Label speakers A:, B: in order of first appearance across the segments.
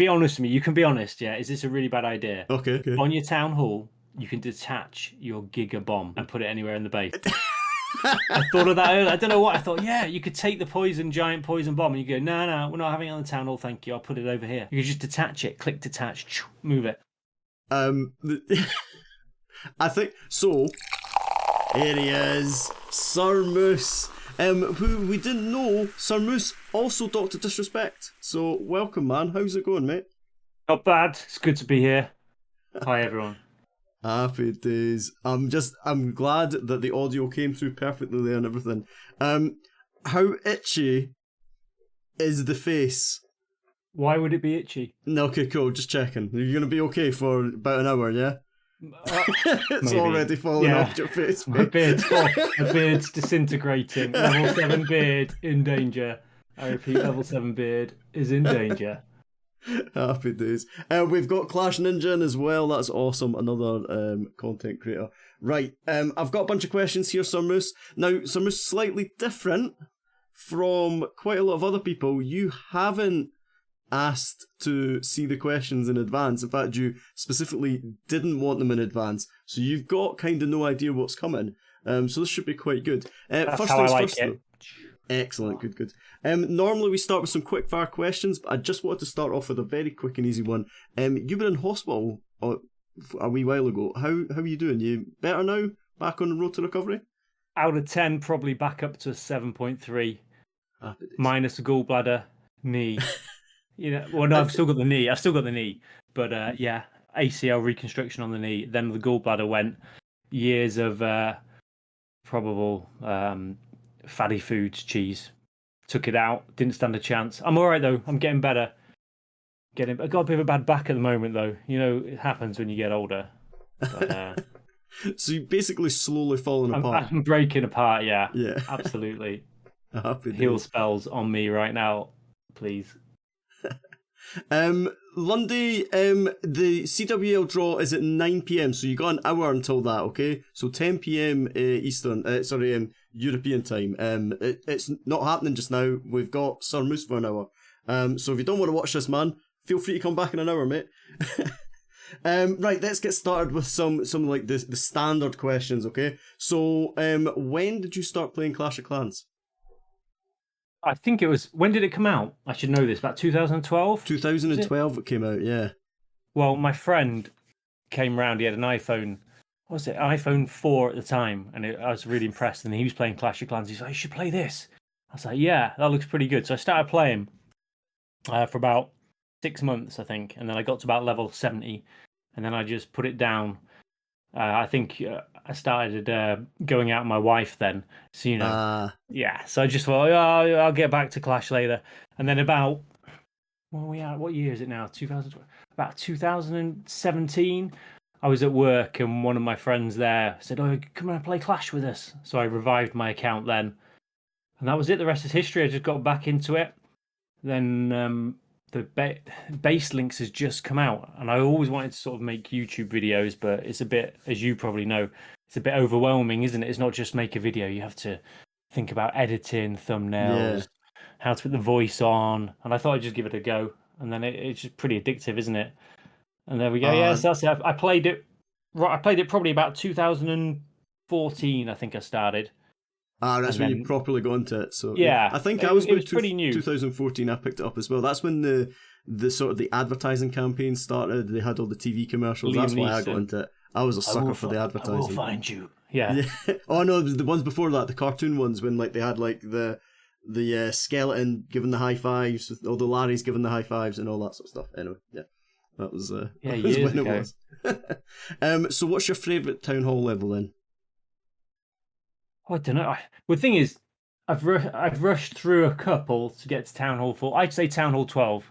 A: Be honest with me. You can be honest. Yeah. Is this a really bad idea?
B: Okay, okay.
A: On your town hall, you can detach your Giga bomb and put it anywhere in the base. I thought of that earlier. I don't know what I thought. Yeah, you could take the giant poison bomb, and you go, no, we're not having it on the town hall. Thank you. I'll put it over here. You could just detach it. Click detach. Move it.
B: I think so. Here he is, Sir Moose. Who we didn't know, Sir Moose, also Dr. Disrespect. So welcome, man. How's it going, mate?
A: Not bad. It's good to be here. Hi, everyone.
B: Happy days. I'm glad that the audio came through perfectly there and everything. How itchy is the face?
A: Why would it be itchy?
B: No, okay, cool. Just checking. You're gonna be okay for about an hour, yeah? It's
A: maybe.
B: already falling off your face, mate.
A: My beard's disintegrating. Level 7 beard in danger. I repeat, level 7 beard is in danger.
B: Happy days. We've got Clash Ninja in as well. That's awesome. Another content creator. Right. I've got a bunch of questions here, Sir Moose. Now, Sir Moose, slightly different from quite a lot of other people. You haven't asked to see the questions in advance. In fact, you specifically didn't want them in advance. So you've got kind of no idea what's coming. So this should be quite good.
A: That's
B: first
A: how
B: things
A: I like
B: first,
A: it.
B: though. Excellent, good. Normally we start with some quick fire questions, but I just wanted to start off with a very quick and easy one. You were in hospital a wee while ago. How are you doing? You better now? Back on the road to recovery?
A: Out of 10, probably back up to 7.3. Minus a gallbladder, knee. Well, no, I've still got the knee. But yeah, ACL reconstruction on the knee. Then the gallbladder went years of probable fatty foods, cheese. Took it out, didn't stand a chance. I'm all right though. I'm getting better. I got a bit of a bad back at the moment though. It happens when you get older. But,
B: so you're basically slowly falling apart.
A: I'm breaking apart. Yeah.
B: Yeah.
A: Absolutely.
B: Happy
A: Heal
B: days.
A: spells on me right now, please.
B: Lundy, the CWL draw is at 9 p.m, so you got an hour until that, okay? So 10 p.m. Eastern, European time. It's not happening just now. We've got Sir Moose for an hour. So if you don't want to watch this, man, feel free to come back in an hour, mate. Right, let's get started with some like the standard questions, okay? So, when did you start playing Clash of Clans?
A: I think it was. When did it come out? I should know this. About 2012?
B: 2012 it came out, yeah.
A: Well, my friend came round. He had an iPhone. What was it? iPhone 4 at the time. And I was really impressed. And he was playing Clash of Clans. He's like, you should play this. I was like, yeah, that looks pretty good. So I started playing for about 6 months, I think. And then I got to about level 70. And then I just put it down. I think I started going out with my wife then. So, yeah. So I just thought, I'll get back to Clash later. And then about, what year is it now? 2012. About 2017, I was at work and one of my friends there said, oh, come and play Clash with us. So I revived my account then. And that was it. The rest is history. I just got back into it. Then the base links has just come out, and I always wanted to sort of make YouTube videos, but it's a bit, as you probably know, it's a bit overwhelming, isn't it? It's not just make a video. You have to think about editing, thumbnails, how to put the voice on, and I thought I'd just give it a go, and then it's just pretty addictive, isn't it? And there we go. Yes, that's it. I played it probably about 2014, I think I started.
B: That's when you properly got into it. So
A: yeah,
B: I think
A: it was pretty new.
B: 2014, I picked it up as well. That's when the sort of the advertising campaign started. They had all the TV commercials. That's why I got into it. I was a sucker for the advertising. I
A: will find you. Yeah.
B: Oh no, the ones before that, the cartoon ones, when like they had like the skeleton giving the high fives, or the Larry's giving the high fives, and all that sort of stuff. Anyway, yeah, that was
A: years ago.
B: It was. So, what's your favourite town hall level then?
A: I don't know. The thing is, I've rushed through a couple to get to Town Hall 4. I'd say Town Hall 12.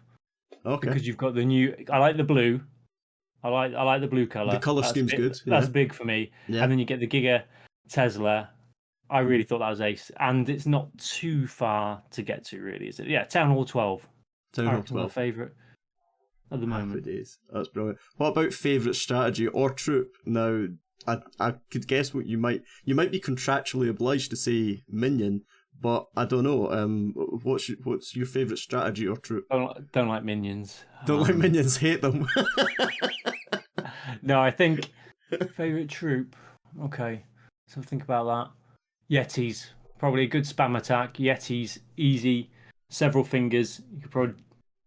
B: Okay.
A: Because you've got the new. I like the blue. I like the blue colour.
B: The colour scheme's good.
A: That's big for me. Yeah. And then you get the Giga Tesla. I really thought that was ace, and it's not too far to get to, really, is it? Yeah, Town Hall 12.
B: Town Hall 12.
A: My favourite at the moment.
B: Happy days. That's brilliant. What about favourite strategy or troop? Now, I could guess what you might be contractually obliged to say minion, but I don't know. What's your favourite strategy or troop?
A: Don't like minions.
B: Don't like minions, hate them.
A: No, I think favorite troop. Okay, so think about that. Yetis, probably a good spam attack. Yetis, easy, several fingers. You could probably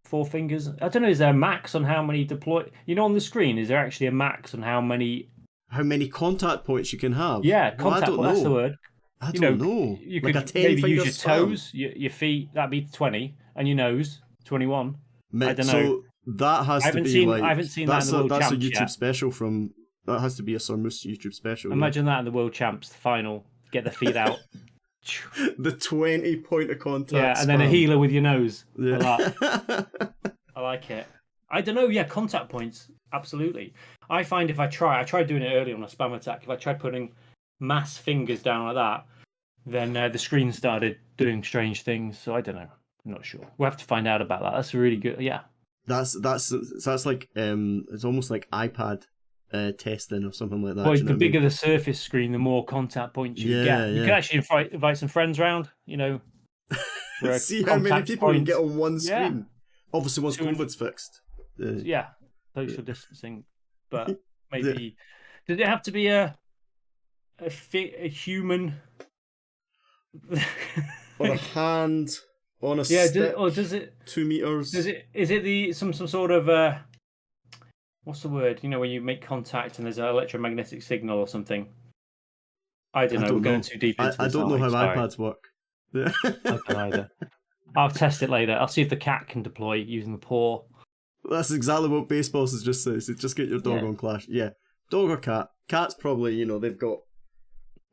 A: 4 fingers. I don't know. Is there a max on how many deploy? You know, on the screen, is there actually a max on how many?
B: How many contact points you can have?
A: Yeah,
B: Well,
A: contact point. That's the word.
B: I don't know.
A: You
B: Like
A: could
B: a 10
A: maybe
B: finger
A: use your
B: spam.
A: toes, your feet. That'd be 20, and your nose 21. I don't know.
B: So that has to be like
A: I haven't seen that in the World
B: that's
A: Champs
B: a YouTube
A: yet.
B: special from. That has to be a Sir Moose YouTube special.
A: Imagine that in the World Champs, the final. Get the feet out.
B: The 20 point of contact.
A: Yeah, and then a
B: spam.
A: healer with your nose.
B: Yeah.
A: I like it. I don't know. Yeah, contact points. Absolutely. I find if I tried doing it early on a spam attack. If I tried putting mass fingers down like that, then the screen started doing strange things. So I don't know. I'm not sure. We'll have to find out about that. That's really good. Yeah.
B: That's like it's almost like iPad testing or something like that.
A: Well,
B: do you know
A: the
B: what I mean?
A: bigger the surface screen, the more contact points you get. You
B: Yeah.
A: can actually invite some friends round. You know, for a
B: See how many
A: contact
B: people you can
A: point.
B: get on one screen.
A: Yeah.
B: Obviously, once
A: 200
B: COVID's fixed.
A: Yeah, social distancing, but maybe did it have to be a human
B: On a hand, on a
A: yeah?
B: stick,
A: Or does it?
B: 2 meters.
A: Is it the some sort of what's the word? You know, when you make contact and there's an electromagnetic signal or something. I don't know. We're going too deep into this.
B: I don't know how
A: Sorry.
B: iPads work.
A: I don't either. I'll test it later. I'll see if the cat can deploy using the paw.
B: That's exactly what Baseballs just says. Just get your dog on Clash. Yeah, dog or cat. Cat's probably they've got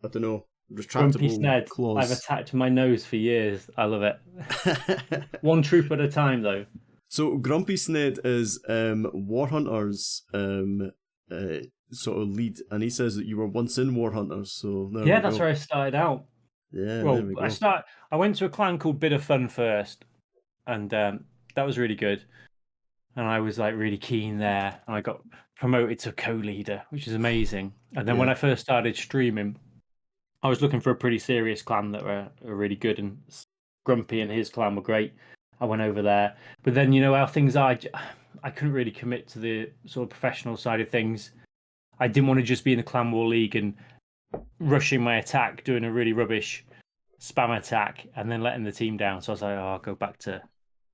B: I don't know
A: Grumpy
B: retractable
A: Sned.
B: claws.
A: I've attacked my nose for years. I love it. One troop at a time, though.
B: So Grumpy Sned is War Hunters sort of lead, and he says that you were once in War Hunters. So
A: Yeah, that's where I started out.
B: Yeah,
A: well,
B: there we go.
A: I went to a clan called Bit of Fun first, and that was really good. And I was like really keen there, and I got promoted to co-leader, which is amazing. And then when I first started streaming, I was looking for a pretty serious clan that were really good, and Grumpy and his clan were great. I went over there, but then you know how things are. I couldn't really commit to the sort of professional side of things. I didn't want to just be in the Clan War League and rushing my attack, doing a really rubbish spam attack, and then letting the team down. So I was like, I'll go back to.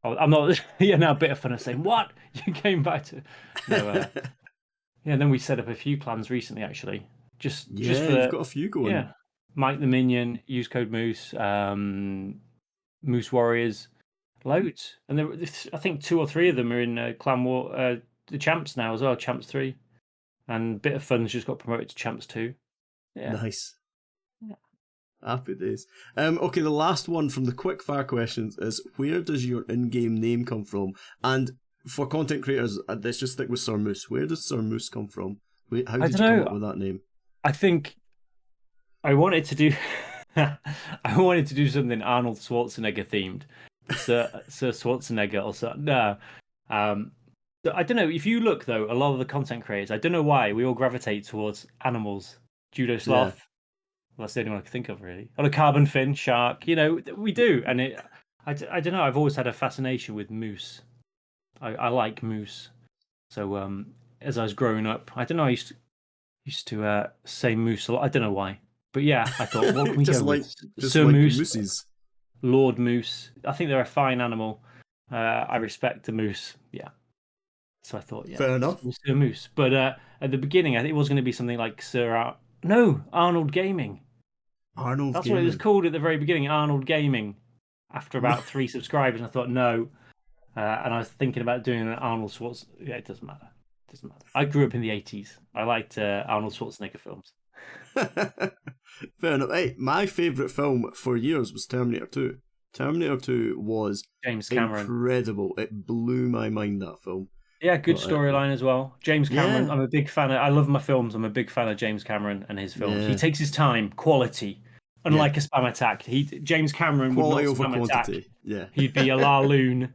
A: I'm not. Now a bit of fun of saying, what? You came back to. No, and then we set up a few clans recently, actually. Just for,
B: you've got a few going.
A: Yeah. Mike the Minion, use code Moose, Moose Warriors, loads. And I think 2 or 3 of them are in Clan War, the Champs now as well, Champs 3. And Bit of Fun's just got promoted to Champs 2. Yeah.
B: Nice.
A: Yeah.
B: Happy days. Okay, the last one from the quick fire questions is, where does your in-game name come from? And for content creators, let's just stick with Sir Moose. Where does Sir Moose come from? How did you come up with that name?
A: I think I wanted to do something Arnold Schwarzenegger themed. Sir Schwarzenegger also. No. I don't know. If you look, though, a lot of the content creators, I don't know why, we all gravitate towards animals. Judo Sloth. Yeah. Well, that's the only one I can think of, really. Or a carbon fin, shark. We do. And I don't know. I've always had a fascination with moose. I like moose. So as I was growing up, I don't know, I used to say moose a lot. I don't know why. But yeah, I thought, what can we go with? Sir Moose. Mooses. Lord Moose. I think they're a fine animal. I respect the moose. Yeah. So I thought, yeah.
B: Fair enough.
A: Sir Moose. But at the beginning, I think it was going to be something like Arnold Gaming. That's what it was called at the very beginning, Arnold Gaming. After about 3 subscribers, and I thought, no. And I was thinking about doing an Arnold Schwarzenegger. Yeah, it doesn't matter. I grew up in the 80s. I liked Arnold Schwarzenegger films.
B: Fair enough. Hey, my favourite film for years was Terminator 2. Terminator 2 was
A: James Cameron.
B: Incredible. It blew my mind, that film.
A: Yeah, good storyline as well. James Cameron, I'm a big fan of. I love my films. I'm a big fan of James Cameron and his films. Yeah. He takes his time, quality. Unlike a spam attack, James Cameron
B: quality
A: would not
B: over
A: spam
B: quantity.
A: Attack.
B: Yeah,
A: he'd be a La Loon.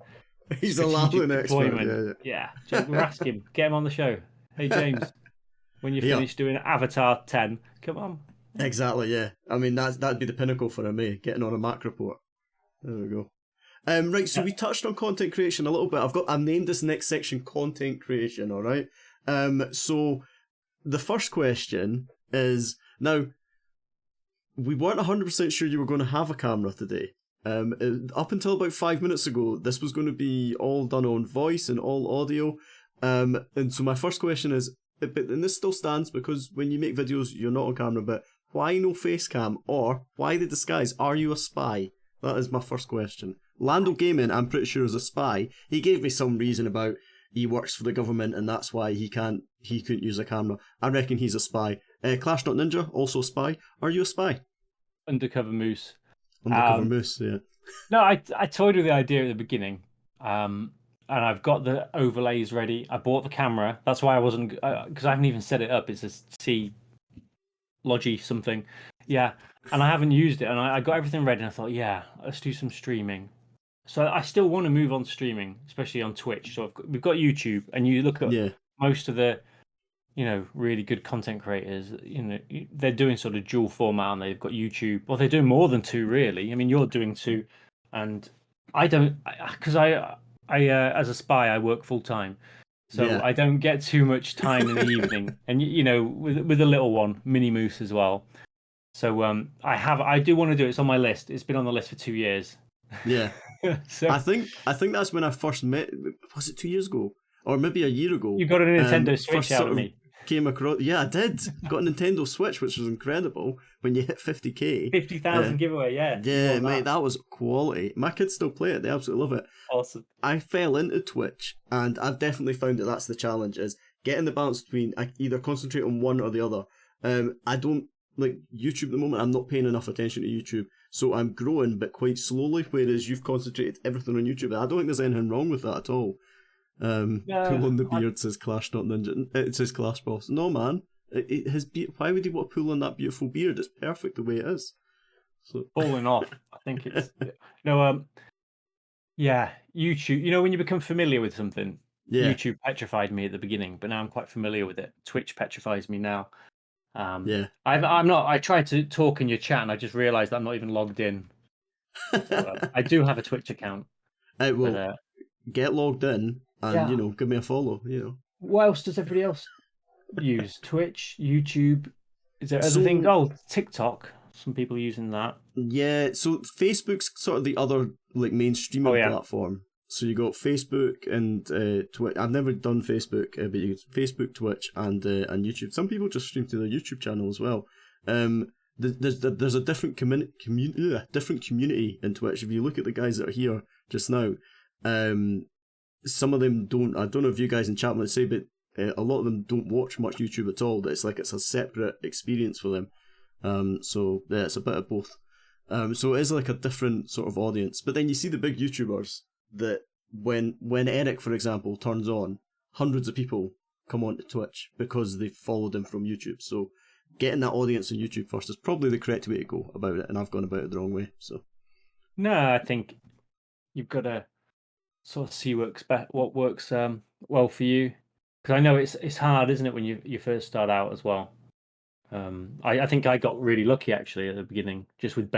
B: He's a La Loon expert.
A: Yeah. We'll ask him. Get him on the show. Hey James, when you're finished doing Avatar 10, come on.
B: Exactly, yeah. I mean, that'd be the pinnacle for me, getting on a Mac report. There we go. Right, so
A: Yeah.
B: we touched on content creation a little bit. I've named this next section content creation, all right? So the first question is, now, we weren't 100% sure you were going to have a camera today. Up until about 5 minutes ago, this was going to be all done on voice and all audio. And so my first question is, and this still stands because when you make videos, you're not on camera, but why no face cam? Or why the disguise? Are you a spy? That is my first question. Lando Gaming, I'm pretty sure, is a spy. He gave me some reason about he works for the government and that's why he couldn't use a camera. I reckon he's a spy. Clash.Ninja, also a spy. Are you a spy?
A: Undercover moose.
B: Undercover
A: Um,
B: Moose, yeah.
A: no, I toyed with the idea at the beginning, um, and I've got the overlays ready. I bought the camera. That's why I wasn't because I haven't even set it up. It's a C Logi something, yeah. And I haven't used it, and I got everything ready. And I thought, yeah, let's do some streaming. So I still want to move on streaming, especially on Twitch. So we've got YouTube, and you look at
B: Yeah.
A: most of the really good content creators, they're doing sort of dual format and they've got YouTube. Well, they're doing more than two, really. I mean, you're doing two, and I don't, because as a spy, I work full time. So
B: Yeah.
A: I don't get too much time in the evening. And, with a little one, Mini Moose as well. So I do want to do it. It's on my list. It's been on the list for 2 years.
B: Yeah.
A: So
B: I think that's when I first met. Was it 2 years ago, or maybe a year ago?
A: you got a Nintendo Switch
B: First
A: out
B: sort
A: of
B: of
A: me.
B: came across. Yeah, I did. Got a Nintendo Switch, which was incredible when you hit 50K.
A: 50,000 giveaway, yeah. You
B: Yeah,
A: won
B: mate,
A: that.
B: that was quality. My kids still play it; they absolutely love it.
A: Awesome.
B: I fell into Twitch, and I've definitely found that that's the challenge: is getting the balance between I either concentrate on one or the other. I don't like YouTube at the moment. I'm not paying enough attention to YouTube, so I'm growing, but quite slowly. Whereas you've concentrated everything on YouTube, I don't think there's anything wrong with that at all. Pull
A: No,
B: on the beard says Clash not Ninja. It says Clash Boss. No man, why would he want to pull on that beautiful beard? It's perfect the way it is. So
A: falling off. I think it's yeah, YouTube. When you become familiar with something,
B: yeah,
A: YouTube petrified me at the beginning, but now I'm quite familiar with it. Twitch petrifies me now.
B: yeah.
A: I'm not. I tried to talk in your chat, and I just realised I'm not even logged in. So I do have a Twitch account,
B: It
A: but
B: will get logged in and
A: yeah.
B: give me a follow.
A: What else does everybody else use? Twitch, YouTube. Is there other things?
B: So
A: Oh, TikTok. Some people using that.
B: yeah, so Facebook's sort of the other like main
A: Oh
B: streaming
A: yeah.
B: platform. So you got Facebook and Twitch. I've never done Facebook, but you got Facebook, Twitch, and YouTube. Some people just stream to their YouTube channel as well. There's a different different community in Twitch. If you look at the guys that are here just now, some of them don't. I don't know if you guys in chat might say, but a lot of them don't watch much YouTube at all. It's like it's a separate experience for them. So yeah, it's a bit of both. So it is like a different sort of audience. But then you see the big YouTubers that when Eric, for example, turns on, hundreds of people come onto Twitch because they followed him from YouTube. So getting that audience on YouTube first is probably the correct way to go about it, and I've gone about it the wrong way. So
A: No, I think you've got to sort of see what works well for you. Because I know it's hard, isn't it, when you first start out as well. I think I got really lucky actually at the beginning, just with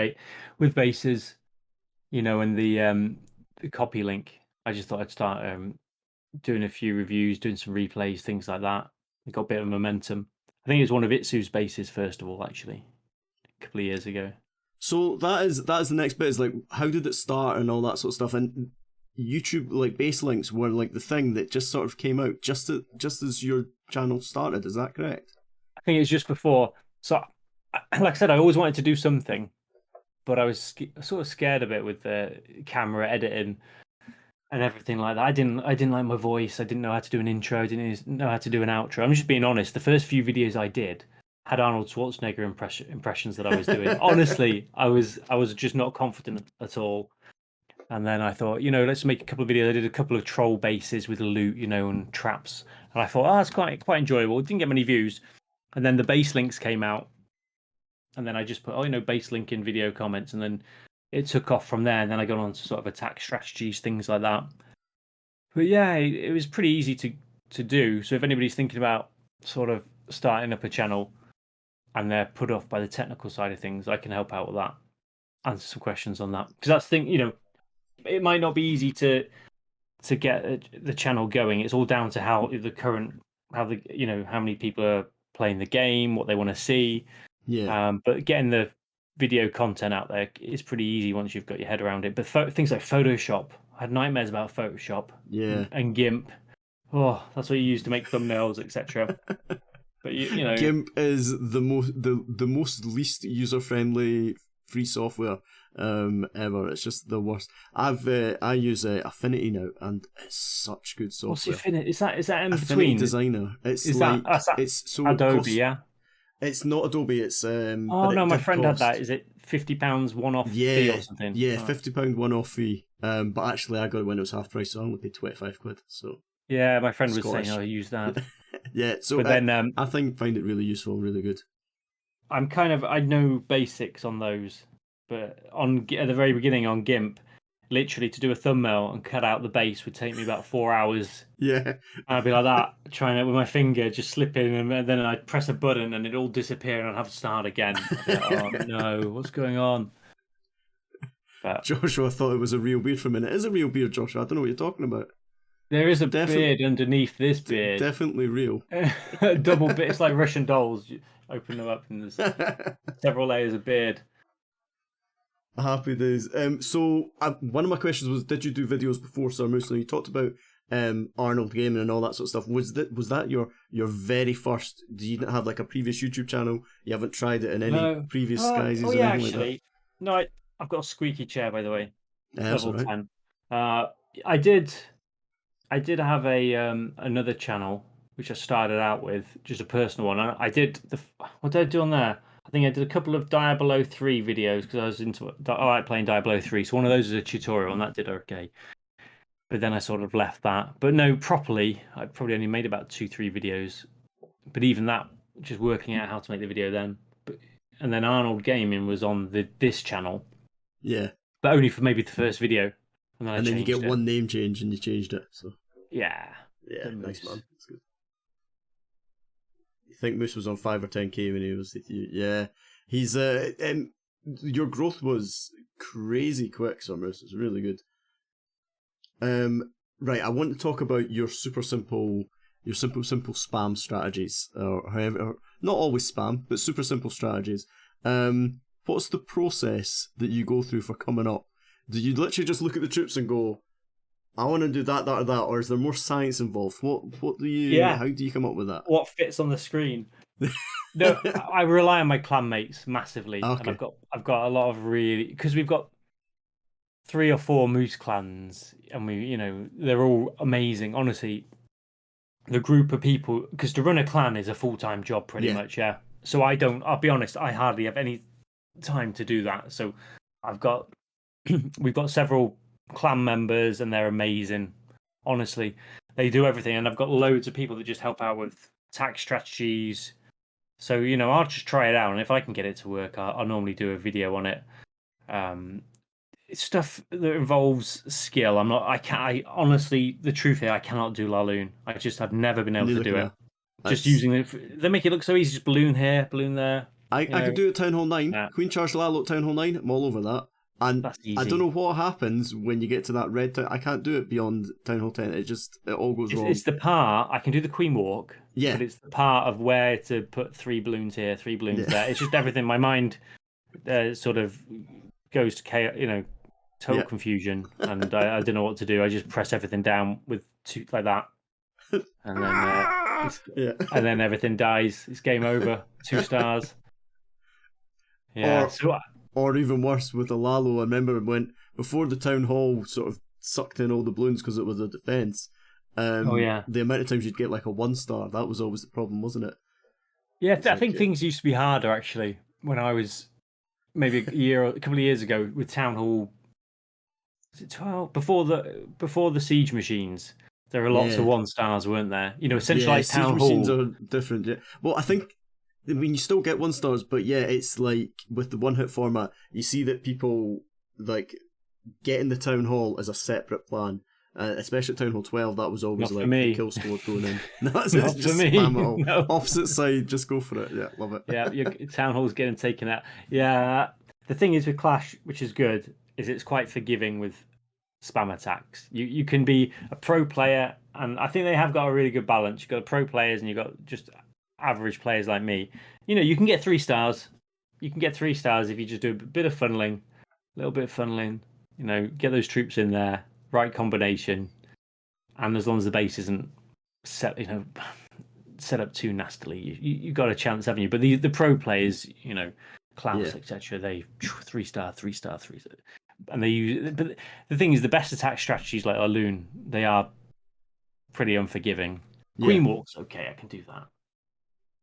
A: bases, and the copy link. I just thought I'd start doing a few reviews, doing some replays, things like that. It got a bit of momentum. I think it was one of Itsu's bases first of all, actually, a couple of years ago.
B: So that is the next bit, is like how did it start and all that sort of stuff. And YouTube like base links were like the thing that just sort of came out just as your channel started. Is that correct?
A: I think it was just before. So, like I said, I always wanted to do something, but I was sort of scared of it with the camera editing and everything like that. I didn't like my voice. I didn't know how to do an intro. I didn't know how to do an outro. I'm just being honest. The first few videos I did had Arnold Schwarzenegger impressions that I was doing. Honestly, I was just not confident at all. And then I thought, let's make a couple of videos. I did a couple of troll bases with loot, and traps. And I thought, oh, it's quite enjoyable. It didn't get many views. And then the base links came out. And then I just put, base link in video comments. And then it took off from there. And then I got on to sort of attack strategies, things like that. But yeah, it was pretty easy to do. So if anybody's thinking about sort of starting up a channel, and they're put off by the technical side of things, I can help out with that, answer some questions on that. Because that's the thing, it might not be easy to get the channel going. It's all down to how many people are playing the game, what they want to see.
B: Yeah.
A: But getting the video content out there is pretty easy once you've got your head around it. But things like Photoshop, I had nightmares about Photoshop
B: Yeah.
A: and GIMP. Oh, that's what you use to make thumbnails, etc. But
B: GIMP is the most least user friendly free software ever. It's just the worst. I use Affinity now, and it's such good
A: what's
B: software.
A: Affinity? Is that in
B: Affinity
A: between?
B: Designer. It's
A: Is
B: like
A: that's that
B: it's so
A: Adobe? Yeah.
B: It's not Adobe. It's
A: Oh
B: but
A: no,
B: it
A: my
B: did
A: friend had that.
B: cost.
A: Is it £50 one-off fee or
B: Yeah,
A: something?
B: yeah,
A: Oh.
B: £50 one-off fee. But actually, I got it when it was half price, so I only paid 25 quid. So
A: Yeah, my friend was saying,
B: Scottish.
A: "Oh, I use that."
B: Yeah, so
A: But then
B: I find it really useful, really good.
A: I know basics on those, but at the very beginning on GIMP, literally to do a thumbnail and cut out the base would take me about 4 hours.
B: Yeah,
A: I'd be like that, trying it with my finger, just slipping, and then I'd press a button and it'd all disappear and I'd have to start again. I'd be like, oh no, what's going on? But
B: Joshua thought it was a real beard for a minute. It is a real beard, Joshua. I don't know what you're talking about.
A: there is a
B: Definitely,
A: beard underneath this beard.
B: definitely real.
A: Double bit. It's like Russian dolls. You open them up and there's several layers of beard.
B: Happy days. So one of my questions was, did you do videos before Sir Moose? Now you talked about Arnold Gaming and all that sort of stuff. Was that your very first? Do you not have like a previous YouTube channel? You haven't tried it in any
A: No.
B: previous guises
A: Oh
B: or
A: yeah,
B: anything like that?
A: actually. No, I've got a squeaky chair, by the way.
B: That's all
A: Level
B: right.
A: 10. I did have a another channel which I started out with, just a personal one. I did what did I do on there? I think I did a couple of Diablo 3 videos because I was I like playing Diablo 3. So one of those was a tutorial and that did okay. But then I sort of left that. But no, properly, I probably only made about 2-3 videos. But even that, just working out how to make the video then. And then Arnold Gaming was on this channel,
B: Yeah.
A: but only for maybe the first video, and then I
B: And then you
A: changed
B: get
A: it.
B: one name change and you changed it. So
A: Yeah,
B: yeah,
A: the
B: nice
A: Moose.
B: man. That's good. I think Moose was on 5 or 10k when he was with you. Yeah, he's your growth was crazy quick, so Moose. It's really good. Right, I want to talk about your simple spam strategies, or however, not always spam, but super simple strategies. What's the process that you go through for coming up? Do you literally just look at the troops and go, I want to do that, or that, or is there more science involved? What do you?
A: Yeah.
B: How do you come up with that?
A: What fits on the screen? No, I rely on my clan mates massively, and
B: Okay.
A: I've got a lot of really, because we've got 3 or 4 Moose clans, and they're all amazing. Honestly, the group of people, because to run a clan is a full-time job pretty
B: Yeah.
A: much. Yeah. So I'll be honest, I hardly have any time to do that. So I've got we've got several clan members and they're amazing. Honestly, they do everything, and I've got loads of people that just help out with attack strategies. So I'll just try it out, and if I can get it to work, I'll normally do a video on it. It's stuff that involves skill. I honestly, the truth is, I cannot do Laloon. I've never been able to
B: Neither
A: do
B: can
A: it.
B: I.
A: Just using it, they make it look so easy. Just balloon here, balloon there.
B: I could do it Town Hall 9.
A: Nah,
B: Queen Charge Lalo Town Hall 9. I'm all over that. And
A: that's
B: I don't
A: easy.
B: know what happens when you get to that red town. I can't do it beyond Town Hall 10. It all goes wrong.
A: It's the part I can do the Queen Walk,
B: Yeah.
A: but it's the part of where to put 3 balloons here, 3 balloons there. It's just everything. My mind sort of goes to chaos, total confusion, and I don't know what to do. I just press everything down with 2 like that, and then and then everything dies. It's game over. 2 stars. Yeah.
B: Or even worse with the Lalo. I remember when before the town hall sort of sucked in all the balloons because it was a defense.
A: Oh yeah.
B: The amount of times you'd get like a 1-star, that was always the problem, wasn't it?
A: Yeah, I think things used to be harder actually when I was maybe a couple of years ago with Town Hall. Was it 12 before the siege machines? There were lots of 1-stars, weren't there? Essentially like
B: siege
A: Town
B: machines
A: Hall.
B: are different. Yeah. Well, I mean, you still get 1-stars, but yeah, it's like with the one-hit format, you see that people like getting the town hall as a separate plan, especially at Town Hall 12, that was always
A: Not for
B: like the
A: me.
B: kill squad going in. That's
A: Not
B: it,
A: for
B: just
A: me.
B: spam it all.
A: No.
B: Opposite side, just go for it. Yeah, love it.
A: Yeah, your town hall's getting taken out. Yeah, the thing is with Clash, which is good, is it's quite forgiving with spam attacks. You can be a pro player, and I think they have got a really good balance. You've got pro players, and you've got just average players like me. You can get 3 stars. You can get 3 stars if you just do a bit of funneling, a little bit of funneling. Get those troops in there, right combination, and as long as the base isn't set, set up too nastily, you got a chance, haven't you? But the pro players, Klaus,
B: Yeah.
A: etc., they 3 star, 3 star, 3 star, and they use. But the thing is, the best attack strategies like Arloon, they are pretty unforgiving.
B: Yeah.
A: Queen Walk's okay, I can do that,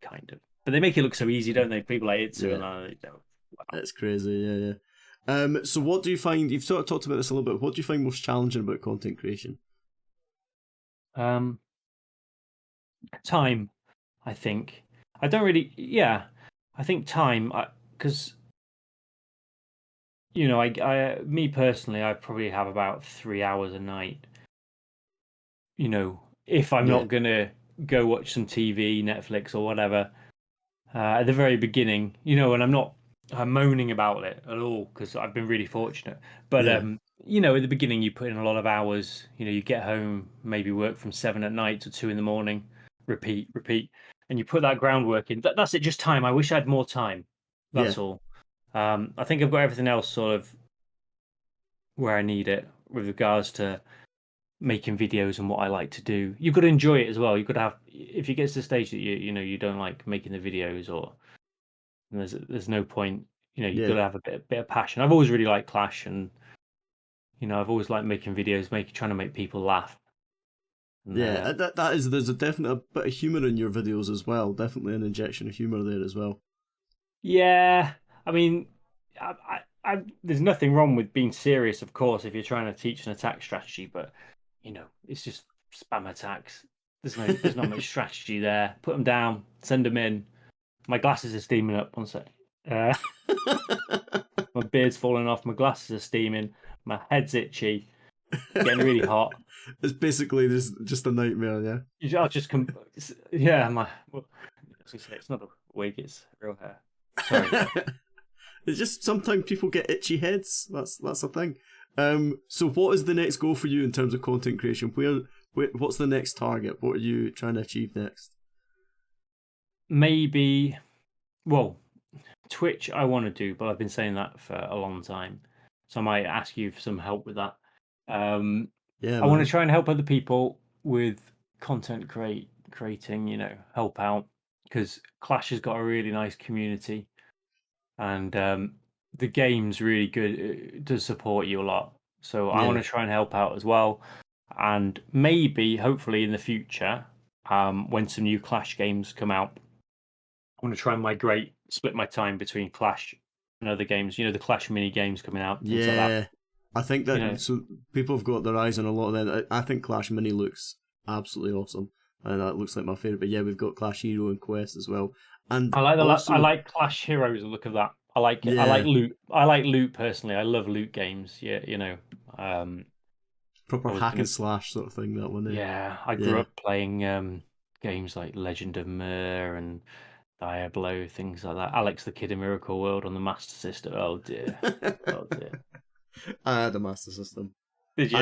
A: kind of. But they make it look so easy, don't they? People like Itsu and I don't. Wow.
B: It's crazy, yeah. So what do you find, you've sort of talked about this a little bit, what do you find most challenging about content creation?
A: Time, I think. I don't really, yeah. I think time, because me personally, I probably have about 3 hours a night. If I'm
B: Yeah.
A: not gonna go watch some TV, Netflix or whatever, at the very beginning, and I'm moaning about it at all because I've been really fortunate. But
B: Yeah.
A: at the beginning, you put in a lot of hours. You get home, maybe work from 7 at night to 2 in the morning, repeat, and you put that groundwork in. That's it, just time. I wish I had more time.
B: Yeah.
A: That's all. I think I've got everything else sort of where I need it with regards to making videos and what I like to do. You've got to enjoy it as well. You've got to have, if you get to the stage that you don't like making the videos, or there's no point. You've got
B: Yeah.
A: to have a bit of passion. I've always really liked Clash, and I've always liked making videos, trying to make people laugh. And
B: Yeah, there's a definite bit of humour in your videos as well. Definitely an injection of humour there as well.
A: yeah, I mean, there's nothing wrong with being serious, of course, if you're trying to teach an attack strategy. But it's just spam attacks. There's not much strategy there. Put them down, send them in. My glasses are steaming up. One sec. My beard's falling off. My glasses are steaming. My head's itchy. Getting really hot.
B: It's basically just a nightmare,
A: I'll just come. Yeah, well, as we say, it's not a wig. It's real hair. Sorry.
B: yeah. It's just sometimes people get itchy heads. That's a thing. So what is the next goal for you in terms of content creation? What's the next target? What are you trying to achieve next?
A: Maybe, well, Twitch I want to do, but I've been saying that for a long time. So I might ask you for some help with that.
B: Yeah,
A: I want
B: man.
A: to try and help other people with content creating, help out, because Clash has got a really nice community, and the game's really good. It does support you a lot. So I want
B: Yeah.
A: to try and help out as well, and maybe, hopefully, in the future, when some new Clash games come out, I want to try and split my time between Clash and other games. The Clash mini games coming out, things like that.
B: Yeah. I think that so people have got their eyes on a lot of them. I think Clash Mini looks absolutely awesome, and that looks like my favorite. But yeah, we've got Clash Hero and Quest as well, and
A: I
B: also
A: like Clash Heroes. The look of that. I like it. I like
B: yeah,
A: loot. I like loot personally. I love loot games. Yeah,
B: proper
A: always
B: hack
A: been
B: and slash sort of thing. That one,
A: yeah. I grew
B: yeah.
A: up playing games like Legend of Myr and Diablo, things like that. Alex the Kid in Miracle World on the Master System. Oh dear. Oh dear.
B: I had a Master System.
A: Did you?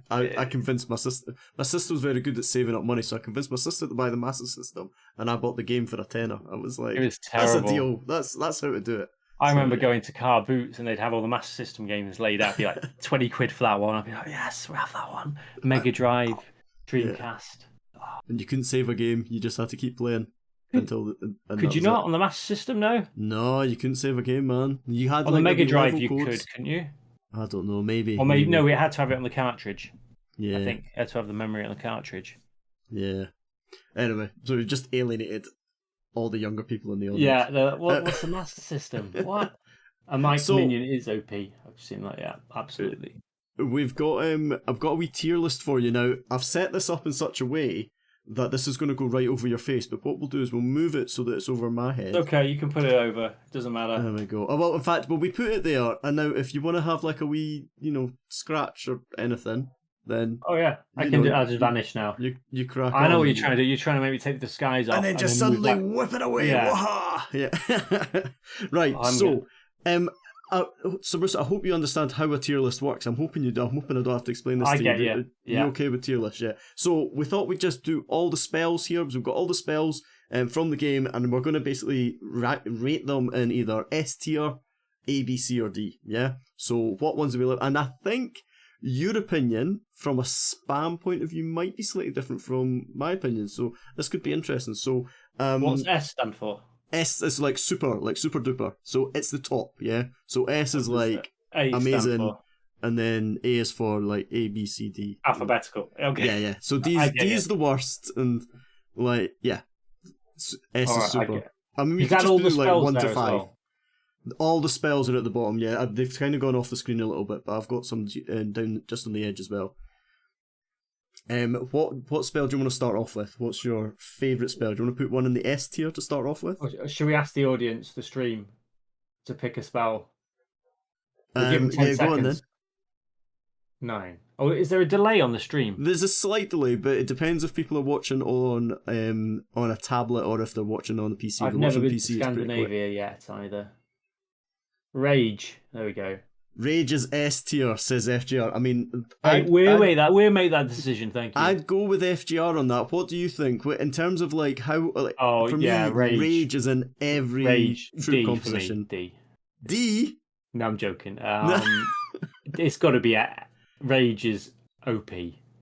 B: I convinced my sister. My sister was very good at saving up money, so I convinced my sister to buy the Master System, and I bought the game for a tenner. I was like,
A: It was
B: "That's a
A: terrible.
B: deal. That's how to do it."
A: I
B: So,
A: remember
B: yeah.
A: going to Car Boots and they'd have all the Master System games laid out. It'd be like 20 quid for that one. I'd be like, yes, we'll have that one. Mega Drive,
B: Yeah,
A: Dreamcast. Oh.
B: and you couldn't save a game. You just had to keep playing until, and
A: Could
B: that
A: you
B: was it.
A: not on the Master System? No.
B: No, you couldn't save a game, man. You had
A: On the
B: like
A: Mega
B: maybe
A: Drive,
B: level
A: you
B: codes.
A: could, couldn't you?
B: I don't know. Maybe.
A: Or maybe no, it had to have it on the cartridge. I
B: Yeah.
A: think it had to have the memory on the cartridge.
B: Yeah. Anyway, so we've just alienated all the younger people in the audience.
A: Yeah. What's the Master System? What? A Mike
B: So
A: Minion is OP. I've seen that. Yeah, absolutely.
B: we've got I've got a wee tier list for you now. I've set this up in such a way that this is going to go right over your face, but what we'll do is we'll move it so that it's over my head.
A: Okay, you can put it over. Doesn't matter.
B: There we go. Oh, well, in fact, we put it there, and now if you want to have like a wee, scratch or anything, then
A: Oh yeah, I
B: you
A: can
B: know
A: do. I'll just vanish now.
B: you crack
A: I
B: on.
A: know what
B: and
A: you're trying to do. You're trying to make me take the disguise off
B: and then just
A: then move
B: suddenly
A: back.
B: whip it away.
A: Yeah.
B: Waha! Yeah. Right.
A: I'm
B: So, so Bruce, I hope you understand how a tier list works. I'm hoping you do. I'm hoping I don't have to explain this
A: I
B: to
A: get
B: you.
A: you.
B: Are
A: Yeah.
B: you okay with tier list? Yeah. So we thought we'd just do all the spells here because we've got all the spells from the game, and we're going to basically rate them in either S tier, A, B, C, or D. Yeah. So what ones do we live? And I think your opinion from a spam point of view might be slightly different from my opinion. So this could be interesting. So
A: What's S stand for?
B: S is like super duper. So it's the top, yeah. So S is like
A: A stand
B: amazing,
A: for?
B: and then A is for like A, B, C, D.
A: Alphabetical. Okay.
B: Yeah. So D is the worst, and like yeah, S
A: All
B: is
A: right,
B: super. I mean, we
A: Is
B: could
A: that
B: just
A: all
B: do
A: the
B: like
A: spells
B: 1 to
A: there as
B: 5.
A: well?
B: All the spells are at the bottom. Yeah, they've kind of gone off the screen a little bit, but I've got some down just on the edge as well. What spell do you want to start off with? What's your favourite spell? Do you want to put one in the S tier to start off with?
A: Or should we ask the audience, the stream, to pick a spell? We'll give them 10
B: yeah,
A: seconds.
B: go on then.
A: 9. Oh, is there a delay on the stream?
B: There's a slight delay, but it depends if people are watching on a tablet or if they're watching on a PC.
A: I've never been to Scandinavia yet either. Rage. There we go.
B: Rage is S tier, says FGR. I mean,
A: we'll make that decision. Thank you.
B: I'd go with FGR on that. What do you think? In terms of like how? Like, for me, Rage is in every troop composition.
A: For me, D.
B: D.
A: No, I'm joking. It's got to be Rage is OP.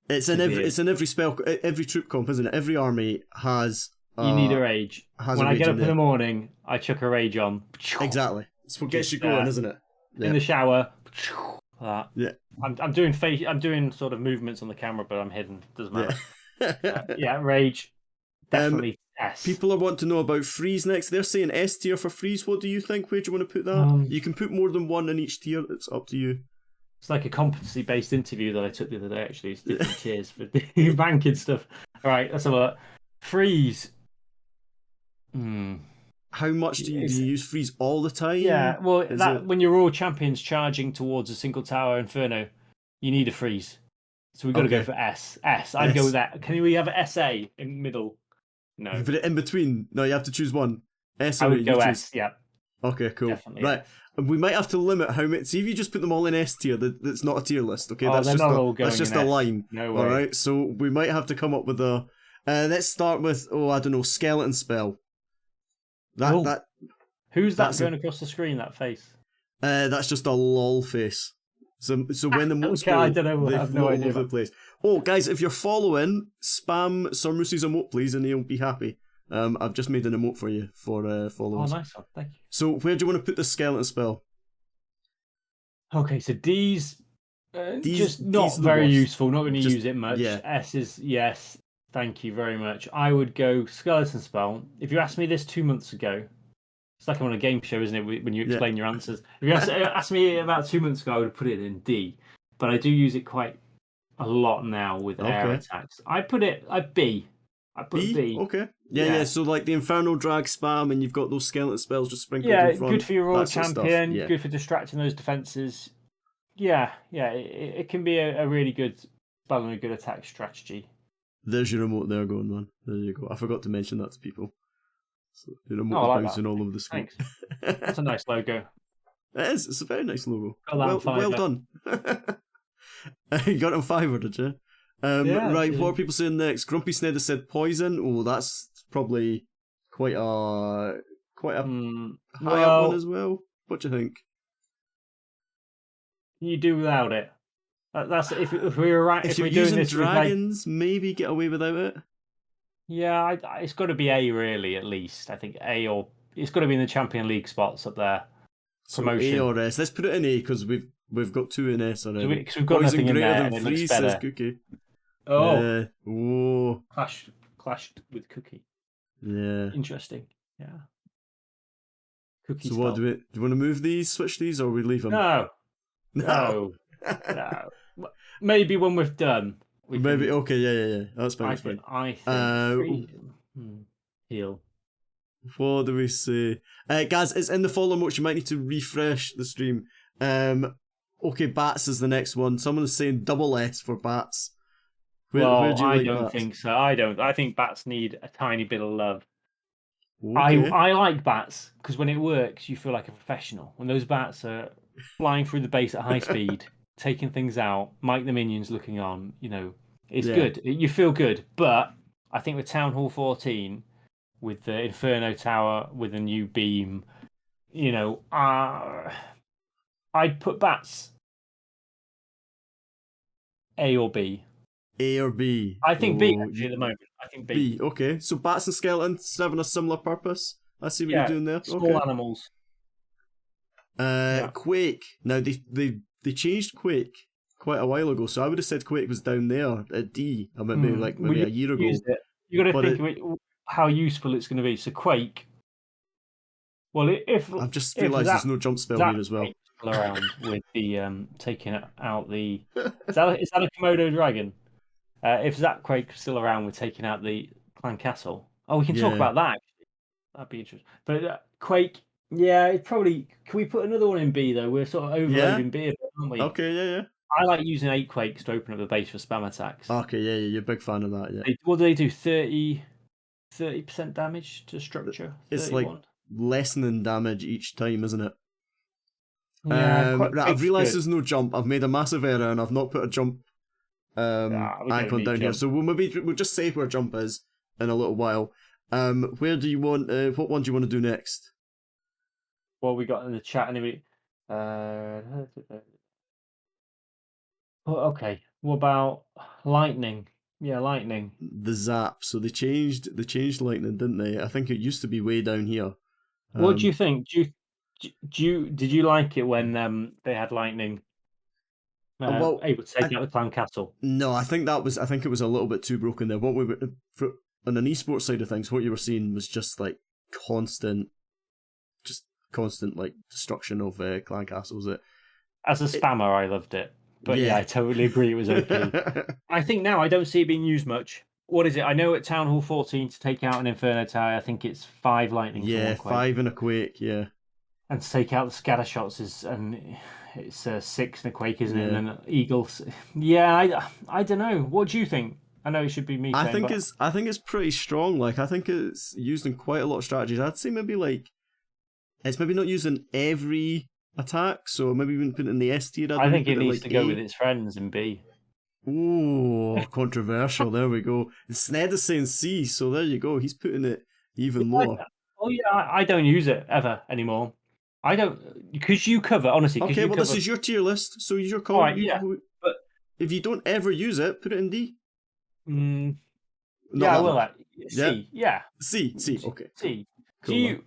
B: It's in every spell, every troop comp, isn't it? Every army has.
A: You need a Rage. When I get up in the morning, I chuck a Rage on.
B: Exactly. It's what gets you going, isn't it?
A: Yeah. In the shower.
B: Yeah.
A: I'm doing sort of movements on the camera, but I'm hidden. Doesn't matter. Rage. Definitely S.
B: People are wanting to know about freeze next. They're saying S tier for freeze. What do you think? Where do you want to put that? You can put more than one in each tier. It's up to you.
A: It's like a competency-based interview that I took the other day, actually. It's different tiers for the banking stuff. All right, let's have a look. Freeze.
B: How much do you use freeze all the time?
A: Yeah, well, when you're all champions charging towards a single tower inferno, you need a freeze. So we've got to go for S. I'd go with that. Can we have an SA in middle? No.
B: But in between? No, you have to choose one. S.
A: I would go S, yeah.
B: Okay, cool.
A: Definitely,
B: right. Yeah. We might have to limit how many. See if you just put them all in S tier, that's not a tier list, okay?
A: That's just
B: a line.
A: No way.
B: Alright, so we might have to come up with a. Let's start with, I don't know, skeleton spell.
A: Who's that going across the screen, that face?
B: That's just a lol face. So when the motes go,
A: I don't know.
B: they
A: I have no
B: float
A: idea.
B: Over the place. Oh, guys, if you're following, spam Sir Moosey's emote, please, and he'll be happy. I've just made an emote for you for followers.
A: Oh, nice one. Thank you.
B: So where do you want to put the skeleton spell?
A: Okay, so D's just not very useful. Not going to use it much.
B: Yeah.
A: S is yes. Thank you very much. I would go skeleton spell. If you asked me this 2 months ago, it's like I'm on a game show, isn't it? When you explain your answers. If you asked me about 2 months ago, I would put it in D. But I do use it quite a lot now with air attacks. I put it at B. I put B.
B: Okay. Yeah. So like the Infernal Drag spam, and you've got those skeleton spells just sprinkled in front.
A: Yeah, good for your Royal Champion. Good for distracting those defenses. Yeah. It can be a really good spell and a good attack strategy.
B: There's your remote there going, man. There you go. I forgot to mention that to people. So your remote is bouncing all over the screen.
A: That's a nice logo.
B: It is. It's a very nice logo.
A: Well
B: done. You got it on Fiverr, did you? Right, what are people saying next? Grumpy Sned has said poison. Oh, that's probably quite a high up one as well. What do you think?
A: You do without it. That's if we were right.
B: If you're using dragons, maybe get away without it.
A: Yeah, it's got to be A really, at least. I think A, or it's got to be in the Champion League spots up there. Promotion.
B: So A or S. Let's put it in A because we've got 2 in S already.
A: Because we've got nothing in there, and it looks better.
B: Says Cookie.
A: Oh. Clashed with Cookie.
B: Yeah.
A: Interesting. Yeah. Cookie.
B: So what do you want to move these, switch these, or we leave them?
A: No. Maybe when we've done.
B: Okay, yeah. That's fine.
A: I think heal.
B: What do we say? Guys, it's in the follow notes. You might need to refresh the stream. Okay, bats is the next one. Someone is saying double S for bats. Where
A: Well,
B: do you
A: I
B: like
A: don't
B: bats?
A: think so. I don't. I think bats need a tiny bit of love. I
B: Okay.
A: I like bats because when it works, you feel like a professional. When those bats are flying through the base at high speed, taking things out, Mike the Minions looking on, it's
B: Yeah.
A: good. You feel good. But I think with Town Hall 14, with the Inferno Tower, with a new beam, I'd put bats A or B.
B: A or B?
A: I think B
B: Oh,
A: actually at the moment. I think B.
B: B. Okay. So bats and skeletons having a similar purpose. I see what you're
A: Yeah,
B: doing there.
A: small
B: Okay.
A: animals. Yeah.
B: Quake. Now they changed Quake quite a while ago, so I would have said Quake was down there at D. I maybe like
A: Well,
B: maybe
A: you
B: a year
A: use
B: ago.
A: it. You got to
B: But
A: think of it, how useful it's going to be. So Quake. Well,
B: I've just
A: if
B: realised there's no jump spell
A: that
B: here as well.
A: Quake's still around with the taking out the is that a Komodo dragon? If that Quake's still around with taking out the clan castle, we can talk
B: Yeah.
A: about that. That'd be interesting. But Quake, yeah, it probably. Can we put another one in B though? We're sort of
B: Yeah.
A: overloading B a bit, aren't we?
B: Okay. Yeah.
A: I like using 8 Quakes to open up the base for spam attacks.
B: Yeah. Okay. Yeah. You're a big fan of that. Yeah.
A: What do they do? 30% damage to structure?
B: It's like
A: 31?
B: lessening damage each time, isn't it?
A: Yeah,
B: Right, I've
A: Quake's
B: realised
A: good.
B: there's no jump. I've made a massive error and I've not put a jump
A: We don't
B: icon
A: need
B: down here.
A: jump.
B: So we'll just say where jump is in a little while. Where do you want? What one do you want to do next?
A: What we got in the chat anyway? Uh, okay. What about lightning? Yeah, lightning.
B: The zap. So they changed lightning, didn't they? I think it used to be way down here.
A: What do you
B: Um,
A: think? Did you like it when they had lightning
B: well,
A: able to take
B: I
A: out the clan castle?
B: no, I think it was a little bit too broken there. What we were for, on an esports side of things, what you were seeing was just like constant, just constant like destruction of clan castles.
A: As a
B: It
A: spammer, I loved it. But yeah, I
B: yeah.
A: totally agree it was OP. I think now I don't see it being used much. What is it? I know at Town Hall 14 to take out an Inferno Tower, I think it's 5 lightning for
B: Yeah,
A: one Quake.
B: 5 in a quake. Yeah,
A: And to take out the scatter shots it's 6 in a Quake, isn't it? And
B: yeah.
A: then Eagles. Yeah, I don't know. What do you think? I know it should be me saying, but
B: I think it's pretty strong. Like I think it's used in quite a lot of strategies. I'd say maybe like it's maybe not used in every attack. So maybe even put it in the S tier. I'd
A: I
B: maybe
A: think
B: put
A: it
B: it
A: needs
B: like
A: to go with
B: A.
A: its friends in B.
B: Ooh, controversial. There we go. Sned is saying C, so there you go. He's putting it even lower.
A: Oh yeah, I don't use it ever anymore. I don't because you cover honestly because
B: Okay,
A: you
B: well this
A: cover.
B: is your tier list, so use your
A: All
B: call.
A: right, yeah, but
B: If you don't ever use it, put it in D.
A: mm,
B: Not
A: yeah, I
B: that
A: will.
B: much. Yeah,
A: C, yeah,
B: C. Okay, cool,
A: C. Do
B: cool, man.
A: you,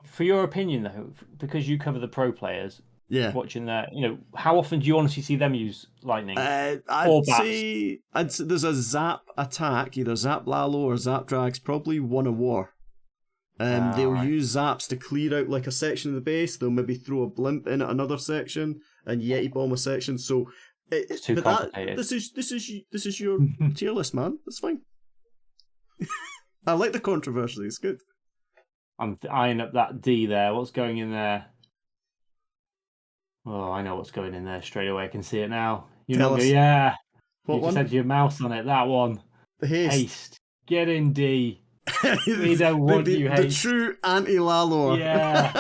A: for your opinion though, because you cover the pro players,
B: Yeah.
A: watching their, how often do you honestly see them use lightning or
B: I'd
A: bats?
B: say there's a zap attack, either zap Lalo or zap Drags, probably won a war. They'll
A: Right,
B: use zaps to clear out like a section of the base. They'll maybe throw a blimp in at another section and Yeti bomb a section. So,
A: it's too
B: but that
A: complicated.
B: this is your tier list, man. That's fine. I like the controversy. It's good.
A: I'm eyeing up that D there. What's going in there? Oh, I know what's going in there straight away. I can see it now. You're
B: Tell
A: not going,
B: us
A: yeah.
B: what
A: You just
B: one.
A: had your mouse on it. That one.
B: The haste.
A: Haste. Get in D. We
B: the,
A: don't want you
B: the
A: haste.
B: true anti Lalor.
A: Yeah.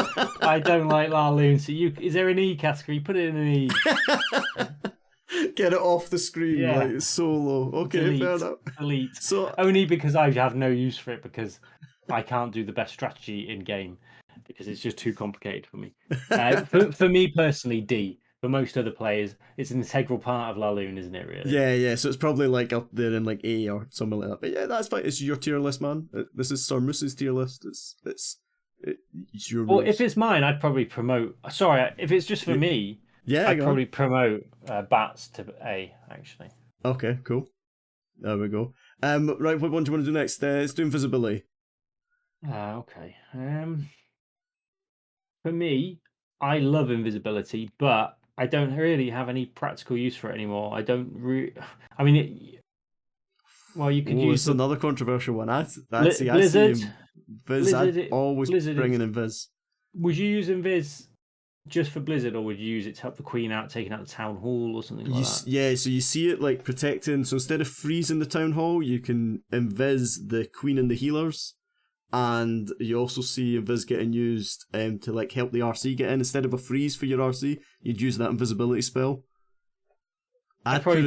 A: I don't like Laloon. So is there an E category? Put it in an E.
B: Get it off the screen,
A: Yeah.
B: like solo. Okay, fair enough.
A: Delete.
B: So
A: Only because I have no use for it because I can't do the best strategy in game because it's just too complicated for me. For me personally, D. For most other players, it's an integral part of Laloon, isn't it? Really?
B: yeah. So it's probably like up there in like A or something like that. But yeah, that's fine. It's your tier list, man. This is Sir Moose's tier list. It's your
A: Well,
B: rules.
A: if it's mine, I'd probably promote. Sorry, if it's just for me,
B: Yeah,
A: I'd
B: go on.
A: probably promote bats to A. Actually.
B: Okay, cool. There we go. Right, what one do you want to do next? Let's do invisibility.
A: Okay. For me, I love invisibility, but I don't really have any practical use for it anymore. I don't I mean, well, you could
B: Oh,
A: use
B: it's
A: the
B: another controversial one. I see. I see
A: Blizzard.
B: him. Viz, I'd always
A: Blizzard
B: bring
A: is.
B: in Invis.
A: Would you use Invis just for Blizzard, or would you use it to help the Queen out, taking out the town hall or something like that?
B: Yeah, so you see it like protecting. So instead of freezing the town hall, you can invis the Queen and the healers, and you also see invis getting used to like help the RC get in. Instead of a freeze for your RC, you'd use that invisibility spell. I'd put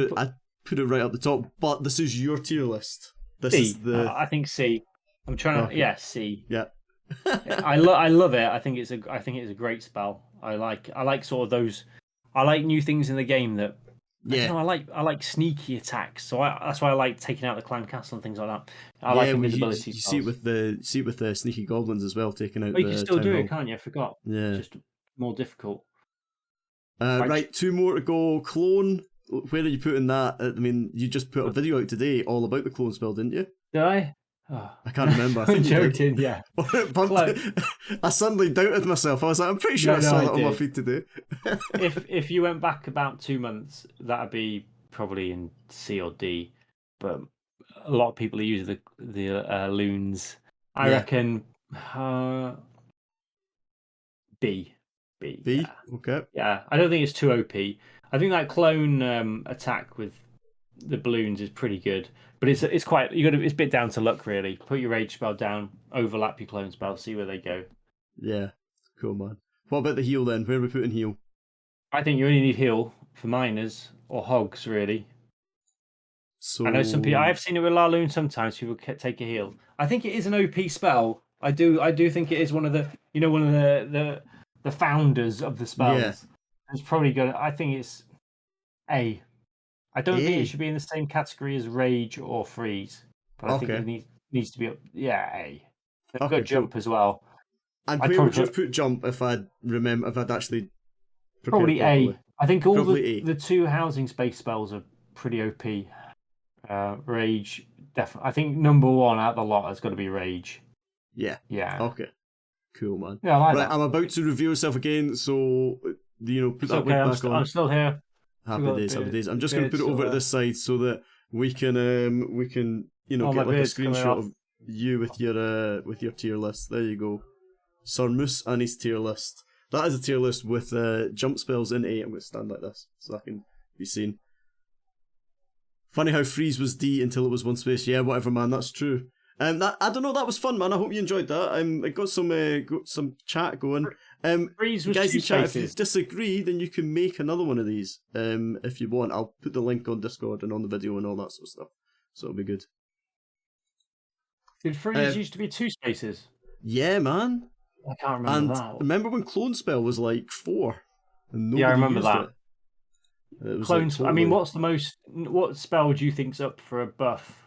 B: it right up the top, but this is your tier list. This
A: C.
B: is the.
A: I think C. I'm trying to.
B: Okay.
A: Yeah, C.
B: Yeah.
A: I love it. I think it's a great spell. I like sort of those. I like new things in the game that.
B: Yeah.
A: I like sneaky attacks. So that's why I like taking out the clan castle and things like that. I like invisibility.
B: You see it with the sneaky goblins as well, taking out.
A: Oh, you
B: the
A: can still do
B: hall.
A: it, can't you? I forgot.
B: Yeah.
A: It's just more difficult.
B: Right, 2 more to go. Clone. Where are you putting that? I mean, you just put a video out today all about the clone spell, didn't you?
A: Did I? Oh.
B: I can't remember. I
A: I'm
B: think
A: joking, yeah.
B: But I suddenly doubted myself. I was like, I'm pretty sure I saw that on my feed today.
A: if you went back about 2 months, that'd be probably in C or D. But a lot of people are using the loons. I reckon B.
B: B.
A: Yeah.
B: Okay.
A: Yeah, I don't think it's too OP. I think that clone attack with the balloons is pretty good, but it's it's a bit down to luck really. Put your rage spell down, overlap your clone spell, see where they go.
B: Yeah, cool man. What about the heal then? Where are we putting heal?
A: I think you only need heal for miners or hogs really.
B: So
A: I know some people. I've seen it with Laloon sometimes. People take a heal. I think it is an OP spell. I do think it is one of the the founders of the spells.
B: Yeah.
A: It's probably good. I think it's A. I don't think it should be in the same category as Rage or Freeze, but I think it needs to be up. Yeah, A. They've got Jump as well.
B: And where would you have put Jump if I'd actually
A: probably
B: properly?
A: A. I think all the 2 housing space spells are pretty OP. Rage, definitely. I think number 1 out of the lot has got to be Rage.
B: Yeah.
A: Yeah.
B: Okay. Cool, man.
A: Yeah, I like that.
B: I'm about to reveal myself again, so put that wig back on.
A: I'm still here.
B: Happy days. I'm just going to put it over to this side so that we can get like a screenshot of you with your tier list. There you go. Sir Moose and his tier list. That is a tier list with jump spells in A. I'm going to stand like this so that can be seen. Funny how freeze was D until it was 1 space. Yeah, whatever, man. That's true. I don't know. That was fun, man. I hope you enjoyed that. I got some chat going.
A: Freeze was
B: guys
A: 2
B: in chat,
A: spaces.
B: if you disagree, then you can make another one of these. If you want, I'll put the link on Discord and on the video and all that sort of stuff. So it'll be good.
A: Did freeze used to be 2 spaces?
B: Yeah, man.
A: I can't remember that.
B: Remember when clone spell was like 4? And
A: I remember that.
B: Clone
A: spell. I mean, what spell do you think's up for a buff?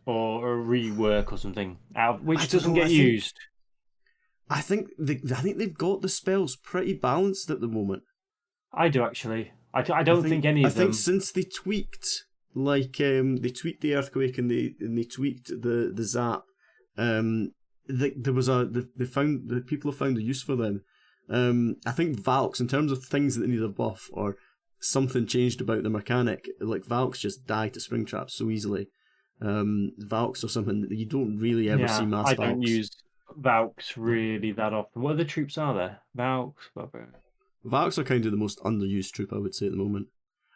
A: Or a rework or something, which doesn't get used.
B: I think they've got the spells pretty balanced at the moment.
A: I do actually. I don't think any of them.
B: I think since they tweaked, they tweaked the earthquake and they tweaked the zap. The people have found a use for them. I think Valks, in terms of things that need a buff or something changed about the mechanic, like Valks just die to spring traps so easily. Valks or something that you don't really ever see mass Valks.
A: I don't use Valks really that often. What other troops are there? Valks,
B: Valks are kind of the most underused troop, I would say, at the moment.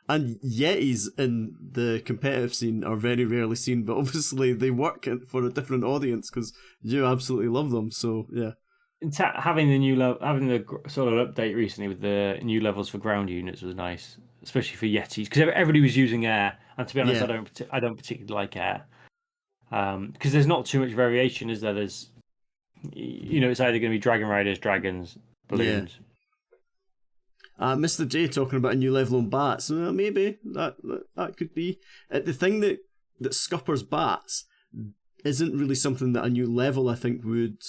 B: And Yetis in the competitive scene are very rarely seen, but obviously they work for a different audience because you absolutely love them. So yeah.
A: Having the sort of update recently with the new levels for ground units was nice, especially for Yetis, because everybody was using air, and to be honest, I don't particularly like air, because there's not too much variation, is there? There's, it's either going to be dragon riders, dragons, balloons.
B: Yeah. Mr. J talking about a new level on bats. Maybe that could be the thing that scuppers bats isn't really something that a new level I think would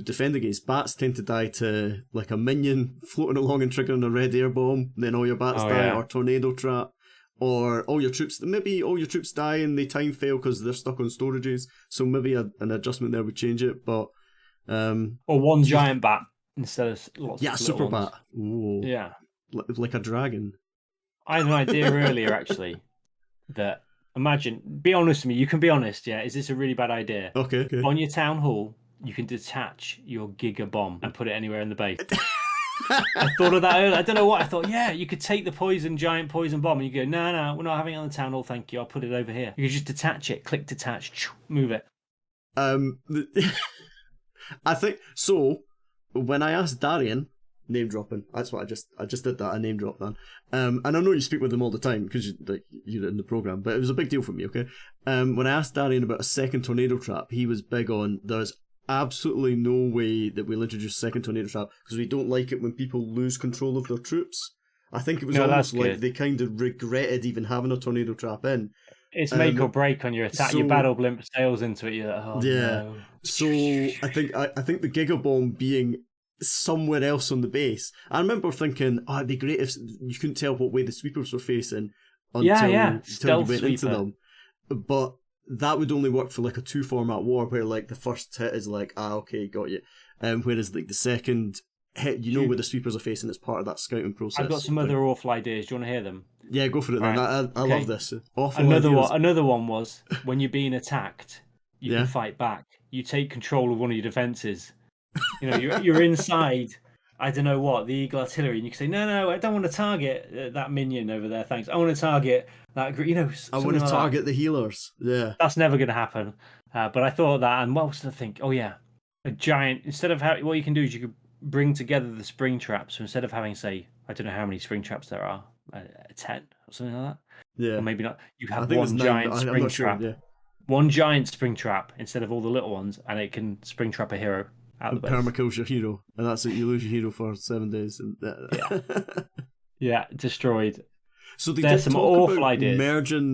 B: defend against. Bats tend to die to like a minion floating along and triggering a red air bomb, then all your bats die, or tornado trap, or all your troops die and they time fail because they're stuck on storages. So maybe an adjustment there would change it, but
A: or one giant bat instead of lots of
B: super
A: ones.
B: Bat. Ooh.
A: Yeah,
B: like a dragon.
A: I had an idea earlier actually that be honest with me. You can be honest. Yeah, is this a really bad idea?
B: Okay.
A: On your town hall, you can detach your Giga Bomb and put it anywhere in the base. I thought of that earlier. I don't know what I thought. Yeah, you could take the giant poison bomb, and you go, no, no, we're not having it on the town hall. Thank you. I'll put it over here. You could just detach it, click detach, move it.
B: I think so. When I asked Darian, name dropping. That's what I just did that. I name dropped that. And I know you speak with him all the time because you're in the program, but it was a big deal for me. Okay. When I asked Darian about a second tornado trap, he was big on there's absolutely no way that we'll introduce a second tornado trap because we don't like it when people lose control of their troops. I think it was almost like they kind of regretted even having a tornado trap in.
A: It's make or break on your attack. Your battle blimp sails into it. You're like, oh no.
B: So I think the Giga Bomb being somewhere else on the base. I remember thinking, oh, it'd be great if you couldn't tell what way the sweepers were facing until you went into them. But that would only work for like a 2-format war where like the first hit is like, okay, got you. Whereas like the second hit, you know where the sweepers are facing, it's part of that scouting process.
A: I've got some other awful ideas. Do you want to hear them?
B: Yeah, go for it then. Right. I love this. Awful
A: Another one was when you're being attacked, you can fight back. You take control of one of your defenses. You know, you're inside. I don't know what the Eagle Artillery, and you can say, no, I don't want to target that minion over there. Thanks. I want to target that. You know,
B: I want to target the healers. Yeah,
A: that's never going to happen. But I thought that, and what else did I think? Oh yeah, a giant. Instead of what you can do is you could bring together the spring traps. So instead of having, say, I don't know how many spring traps there are, 10 or something like that.
B: Yeah,
A: or maybe not. You have one giant spring trap. Sure, one giant spring trap instead of all the little ones, and it can spring trap a hero.
B: Permacills your hero, and that's it. You lose your hero for 7 days, and
A: yeah, destroyed.
B: So there's some awful ideas.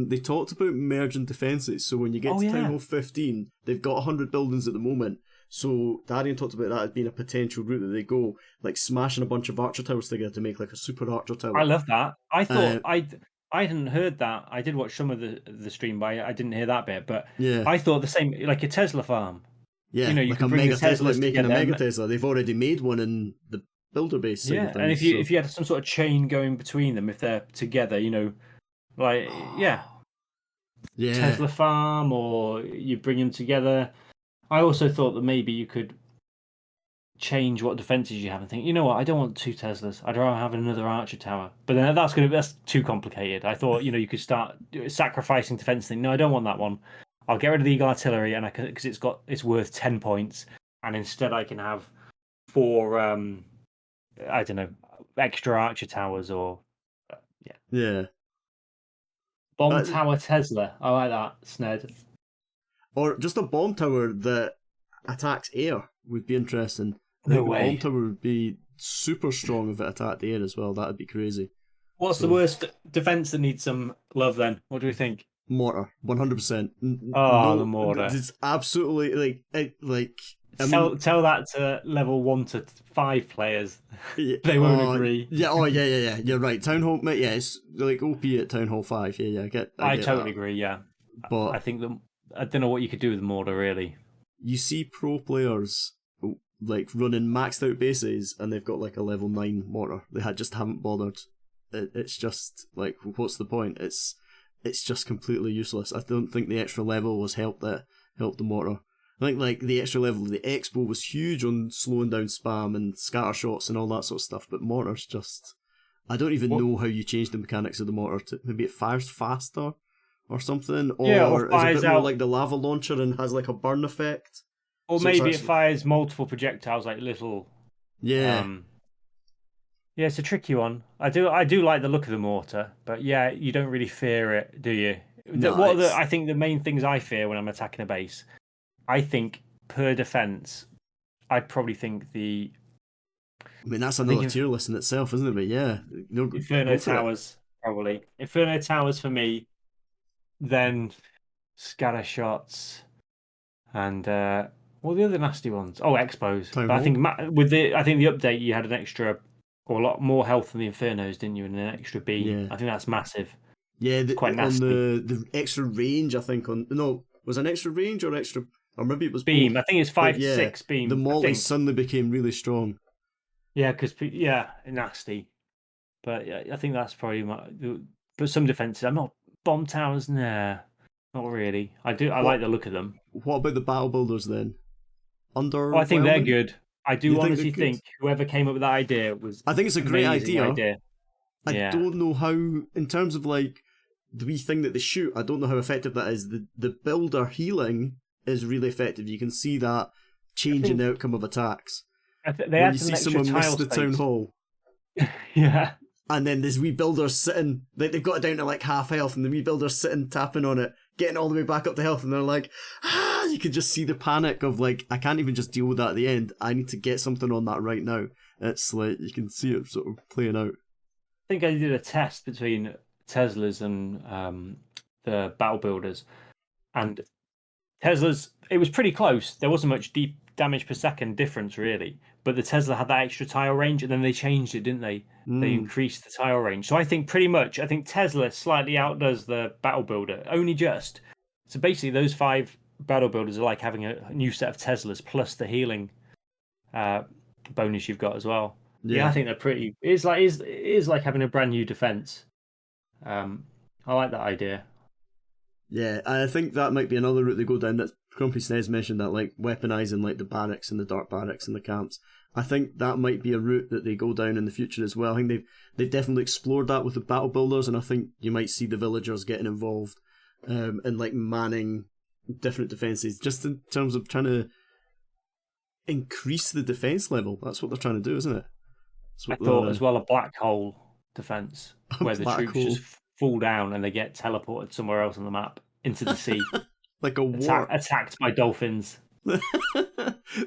B: They talked about merging defenses. So when you get to Town Hall 15, they've got 100 buildings at the moment. So Darian talked about that as being a potential route that they go, like smashing a bunch of archer towers together to make like a super archer tower.
A: I love that. I thought I hadn't heard that. I did watch some of the stream, but I didn't hear that bit. But I thought the same, like a Tesla farm.
B: Yeah, you know, like a mega Tesla, like making a mega Tesla. They've already made one in the builder base.
A: Yeah, and if you had some sort of chain going between them, if they're together, you know, like Tesla farm, or you bring them together. I also thought that maybe you could change what defenses you have and think, you know what, I don't want 2 Teslas. I'd rather have another archer tower. But then that's too complicated. I thought, you know, you could start sacrificing defense. Thing. No, I don't want that one. I'll get rid of the Eagle Artillery, and because it's worth 10 points, and instead I can have 4 I don't know, extra archer towers or bomb tower Tesla. I like that, Sned.
B: Or just a bomb tower that attacks air would be interesting.
A: No way.
B: The bomb tower would be super strong if it attacked the air as well. That'd be crazy.
A: What's the worst defense that needs some love then? What do we think?
B: Mortar, 100%.
A: Oh, the mortar.
B: It's absolutely
A: tell that to level 1 to 5 players. They won't agree.
B: Yeah. You're right. Town Hall, yeah, it's like OP at Town Hall 5. Yeah. I
A: totally agree. Yeah, but I think I don't know what you could do with the mortar really.
B: You see pro players like running maxed out bases, and they've got like a level 9 mortar. They just haven't bothered. It's just like, what's the point? It's just completely useless. I don't think the extra level was helped the mortar. I think like the extra level of the Expo was huge on slowing down spam and scatter shots and all that sort of stuff, but mortar's just, I don't even know how you change the mechanics of the mortar to maybe it fires faster or something, or is it a bit more like the lava launcher and has like a burn effect,
A: or maybe it fires multiple projectiles like little. Yeah, it's a tricky one. I do like the look of the mortar, but yeah, you don't really fear it, do you? No, I think the main things I fear when I'm attacking a base, I think per defense, I'd probably think I
B: mean, that's another tier list in itself, isn't it? But yeah,
A: Inferno Towers probably. Inferno Towers for me, then scatter shots, and what are the other nasty ones? Oh, expos. But I think the update you had an extra. Or a lot more health than the Infernos, didn't you? And an extra beam. Yeah. I think that's massive.
B: Yeah, quite nasty. On the extra range, I think. Was it an extra range or extra? Or maybe it was
A: beam.
B: Both.
A: I think it's 5 to 6 beam.
B: The molly suddenly became really strong.
A: Yeah, because nasty. But yeah, I think that's probably but some defenses. I'm not bomb towers. Nah, not really. I like the look of them.
B: What about the battle builders then?
A: I think they're good. I
B: You
A: do
B: think they
A: honestly
B: could?
A: think whoever came up with that idea was
B: I think it's a great
A: amazing
B: idea.
A: idea.
B: I
A: Yeah.
B: don't know how, in terms of like the wee thing that they shoot, I don't know how effective that is. The builder healing is really effective. You can see that
A: I
B: change in
A: think
B: the outcome of attacks.
A: they
B: When you
A: added
B: see
A: an extra
B: someone miss
A: tile
B: the town
A: space.
B: hall,
A: Yeah.
B: and then there's wee builders sitting, like they've got it down to like half health, and the wee builders sitting tapping on it, getting all the way back up to health, and they're like, ah, you can just see the panic of like, I can't even just deal with that at the end. I need to get something on that right now. It's like you can see it sort of playing out.
A: I think I did a test between Teslas and the battle builders, and Tesla's, it was pretty close. There wasn't much deep damage per second difference really, but the Tesla had that extra tile range, and then they changed it, didn't they? They increased the tile range. So I think Tesla slightly outdoes the battle builder, only just. So basically, those 5 battle builders are like having a new set of Teslas plus the healing bonus you've got as well. Yeah, I think they're pretty. It's like having a brand new defense. I like that idea.
B: Yeah, I think that might be another route they go down. That Grumpy Snares mentioned that, like weaponizing like the barracks and the dark barracks and the camps. I think that might be a route that they go down in the future as well. I think they've definitely explored that with the battle builders, and I think you might see the villagers getting involved, and like manning different defenses, just in terms of trying to increase the defense level. That's what they're trying to do, isn't it?
A: I thought as well a black hole defense where the
B: black
A: troops
B: hole.
A: just fall down and they get teleported somewhere else on the map into the sea,
B: Like a war.
A: attacked by dolphins.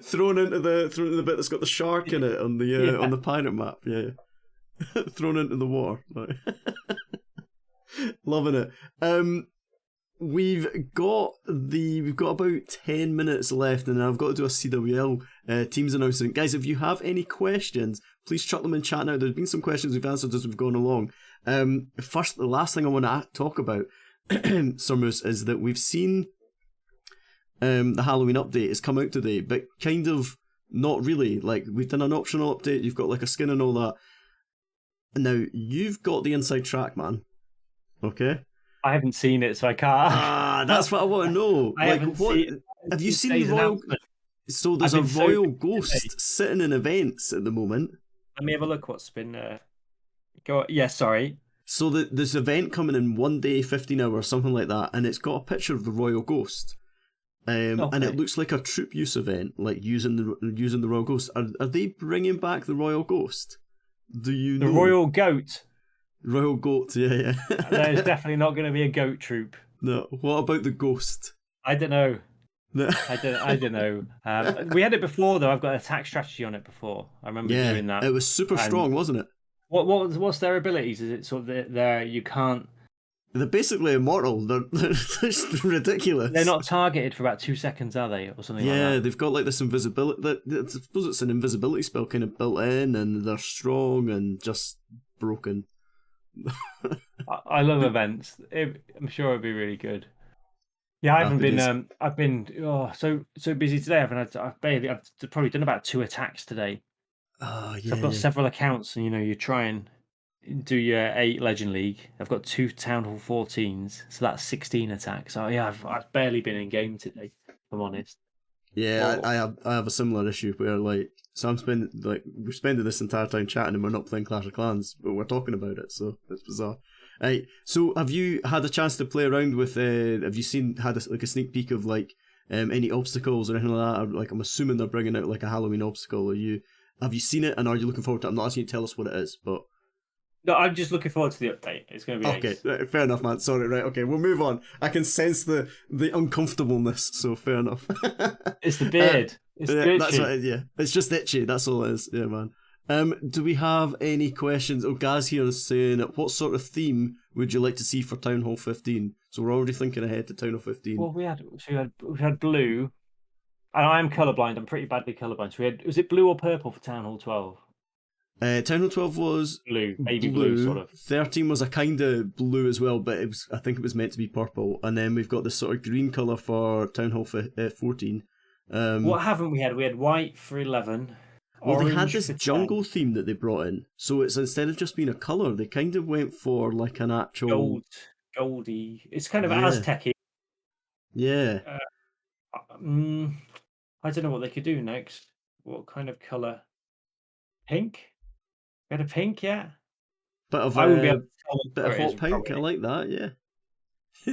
B: thrown into the bit that's got the shark in it on the pirate map. Yeah, thrown into the water. Loving it. We've got about 10 minutes left, and I've got to do a CWL Teams announcement. Guys, if you have any questions, please chuck them in chat now. There's been some questions we've answered as we've gone along. The last thing I want to talk about, Sir Moose, is that we've seen the Halloween update has come out today, but kind of not really. Like, we've done an optional update, you've got like a skin and all that. Now, you've got the inside track, man. Okay?
A: I haven't seen it, so I can't.
B: That's what I want to know. Have you seen the royal? So there's a royal ghost sitting in events at the moment.
A: Let me have a look. What's been? Go. Yeah, sorry.
B: So there's an event coming in 1 day, 15 hours, something like that, and it's got a picture of the royal ghost. And it looks like a troop use event, like using the royal ghost. Are they bringing back the royal ghost? Do you know?
A: The royal goat?
B: Royal goat, yeah.
A: There's definitely not going to be a goat troop.
B: No. What about the ghost?
A: I don't know. I don't know. We had it before though. I've got attack strategy on it before. I remember doing that.
B: It was super strong, wasn't it?
A: What's their abilities? Is it sort of they're you can't?
B: They're basically immortal. They're just ridiculous.
A: They're not targeted for about 2 seconds, are they, or something like that?
B: Yeah, they've got like this invisibility. I suppose it's an invisibility spell kind of built in, and they're strong and just broken.
A: I love events. I'm sure it'd be really good. Yeah, I haven't been. I've been so busy today. I've probably done about 2 attacks today.
B: Oh yeah.
A: So I've got several accounts, and you try and do your 8 Legend League. I've got 2 Town Hall 14s, so that's 16 attacks. So yeah, I've barely been in game today, if I'm honest.
B: Yeah, I have a similar issue where we're spending this entire time chatting and we're not playing Clash of Clans, but we're talking about it, so it's bizarre. Right, so have you had a chance to play around with? Have you had a sneak peek of like any obstacles or anything like that? Or, like, I'm assuming they're bringing out like a Halloween obstacle. Have you seen it, and are you looking forward to it? I'm not asking you to tell us what it is, but
A: no, I'm just looking forward to the update. It's going to be
B: okay.
A: nice.
B: Right, fair enough, man. Sorry, right? Okay, we'll move on. I can sense the uncomfortableness, so fair enough.
A: It's the beard. It's
B: that's what it's just itchy. That's all it is. Yeah, man. Do we have any questions? Oh, Gaz here is saying, what sort of theme would you like to see for Town Hall 15? So we're already thinking ahead to Town Hall 15.
A: Well, we had blue. And I'm colourblind. I'm pretty badly colourblind. So was it blue or purple for Town Hall 12?
B: Town Hall 12 was
A: blue, baby blue, sort of.
B: 13 was a kind of blue as well, but I think it was meant to be purple. And then we've got this sort of green colour for Town Hall 14.
A: What haven't we had? We had white for 11.
B: Well, they had this jungle theme that they brought in. So it's instead of just being a colour, they kind of went for like an actual...
A: Goldy. It's kind of Aztec-y.
B: Yeah.
A: I don't know what they could do next. what kind of color? Pink? Got a pink, yeah.
B: Bit of
A: I wouldn't be able to tell what
B: bit of
A: color it is,
B: hot pink. I
A: probably.
B: like that. Yeah.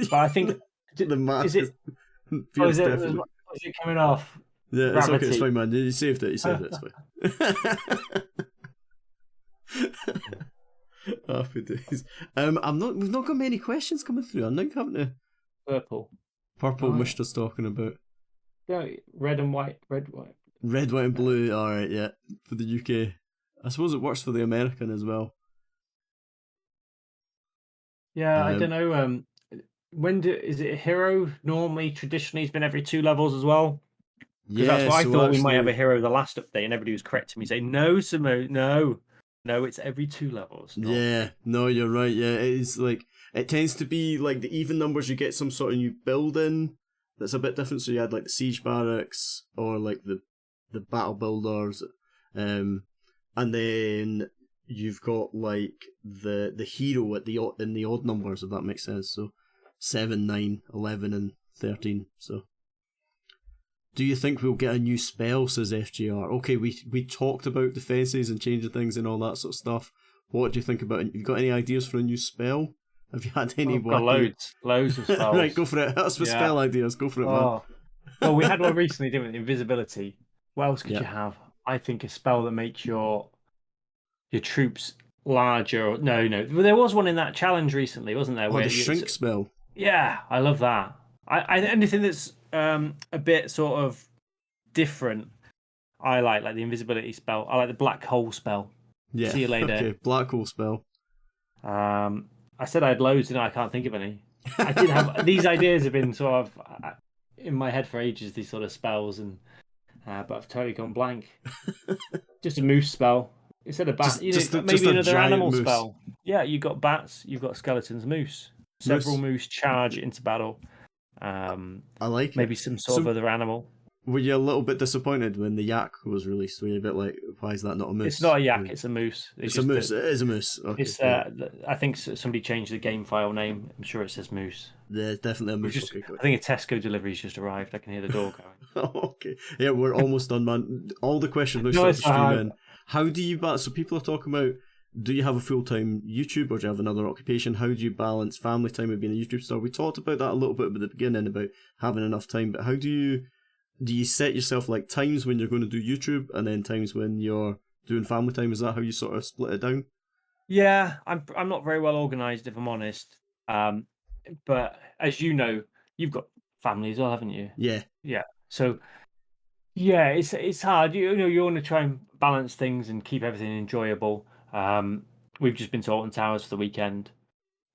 A: But I think
B: The
A: is
B: mask
A: it?
B: is
A: Oh,
B: Pierce definitely.
A: is it coming off
B: Yeah, it's okay. It's
A: gravity?
B: fine, man. You saved it. You saved it. It's fine. Happy days. I'm not. We've not got many questions coming through. I'm not having to.
A: Purple.
B: Purple,
A: Oh,
B: Mister's talking about.
A: yeah, red and white. Red, white.
B: Red, white, and
A: No.
B: blue. All right, yeah, for the UK. I suppose it works for the American as well.
A: Yeah, I don't
B: Um,
A: know. Is it a hero? Normally, traditionally, it's been every 2 levels as well. Because that's
B: yeah.
A: what I
B: So
A: thought we might have a
B: actually,
A: hero the last update, and everybody was correcting me, saying, "No, Samo, no, no, it's every 2 levels
B: yeah.
A: normally."
B: No, you're right. Yeah, it's like it tends to be like the even numbers. You get some sort of new building that's a bit different. So you had like the siege barracks or like the battle builders, um, and then you've got like the hero at in the odd numbers, if that makes sense. So 7, 9, 11, and 13. So do you think we'll get a new spell? Says FGR. Okay, we talked about defenses and changing things and all that sort of stuff. What do you think about it? You got any ideas for a new spell? Have you had any
A: I've got
B: wacky?
A: loads of
B: Right,
A: spells.
B: go for it. That's for
A: Yeah.
B: spell ideas. Go for it, man.
A: Oh, well, we had one recently, didn't we? Invisibility. What else could
B: Yeah.
A: you have? I think a spell that makes your troops larger. No, no. Well, there was one in that challenge recently, wasn't there?
B: Oh,
A: Where
B: the
A: you,
B: shrink spell.
A: yeah, I love that. I anything that's a bit sort of different. I like the invisibility spell. I like the black hole spell.
B: Yeah.
A: See you later.
B: Okay. Black hole spell.
A: I said I had loads, and I can't think of any. I did have these ideas have been sort of in my head for ages. These sort of spells, and but I've totally gone blank. Just a moose spell instead of bat.
B: Just
A: Maybe
B: a
A: another
B: giant
A: animal
B: moose.
A: spell. Yeah, you've got bats, you've got skeletons, moose. Several
B: Moose.
A: moose charge into battle. Um,
B: I like it.
A: Maybe some sort of
B: So,
A: other animal.
B: were you a little bit disappointed when the yak was released? Were you a bit like, why is that not a
A: It's
B: moose?
A: not a yak; it's a moose. It's
B: It's a
A: just
B: moose.
A: that
B: It is a moose. Okay,
A: it's.
B: yeah.
A: I think somebody changed the game file name. I'm sure it says moose.
B: Yeah, definitely a
A: We've
B: moose.
A: just.
B: Okay, good.
A: I think a Tesco delivery's just arrived. I can hear the door going.
B: Okay. Yeah, we're almost done, man. All the questions now
A: No,
B: start to
A: it's not
B: stream
A: hard.
B: in. How do you balance? So people are talking about, do you have a full-time YouTube or do you have another occupation? How do you balance family time with being a YouTube star? We talked about that a little bit at the beginning about having enough time, but how do you set yourself like times when you're going to do YouTube and then times when you're doing family time? Is that how you sort of split it down?
A: Yeah, I'm not very well organized, if I'm honest. Um, but as you know, you've got family as well, haven't you?
B: Yeah.
A: Yeah. So yeah, it's hard. You want to try and balance things and keep everything enjoyable. We've just been to Alton Towers for the weekend.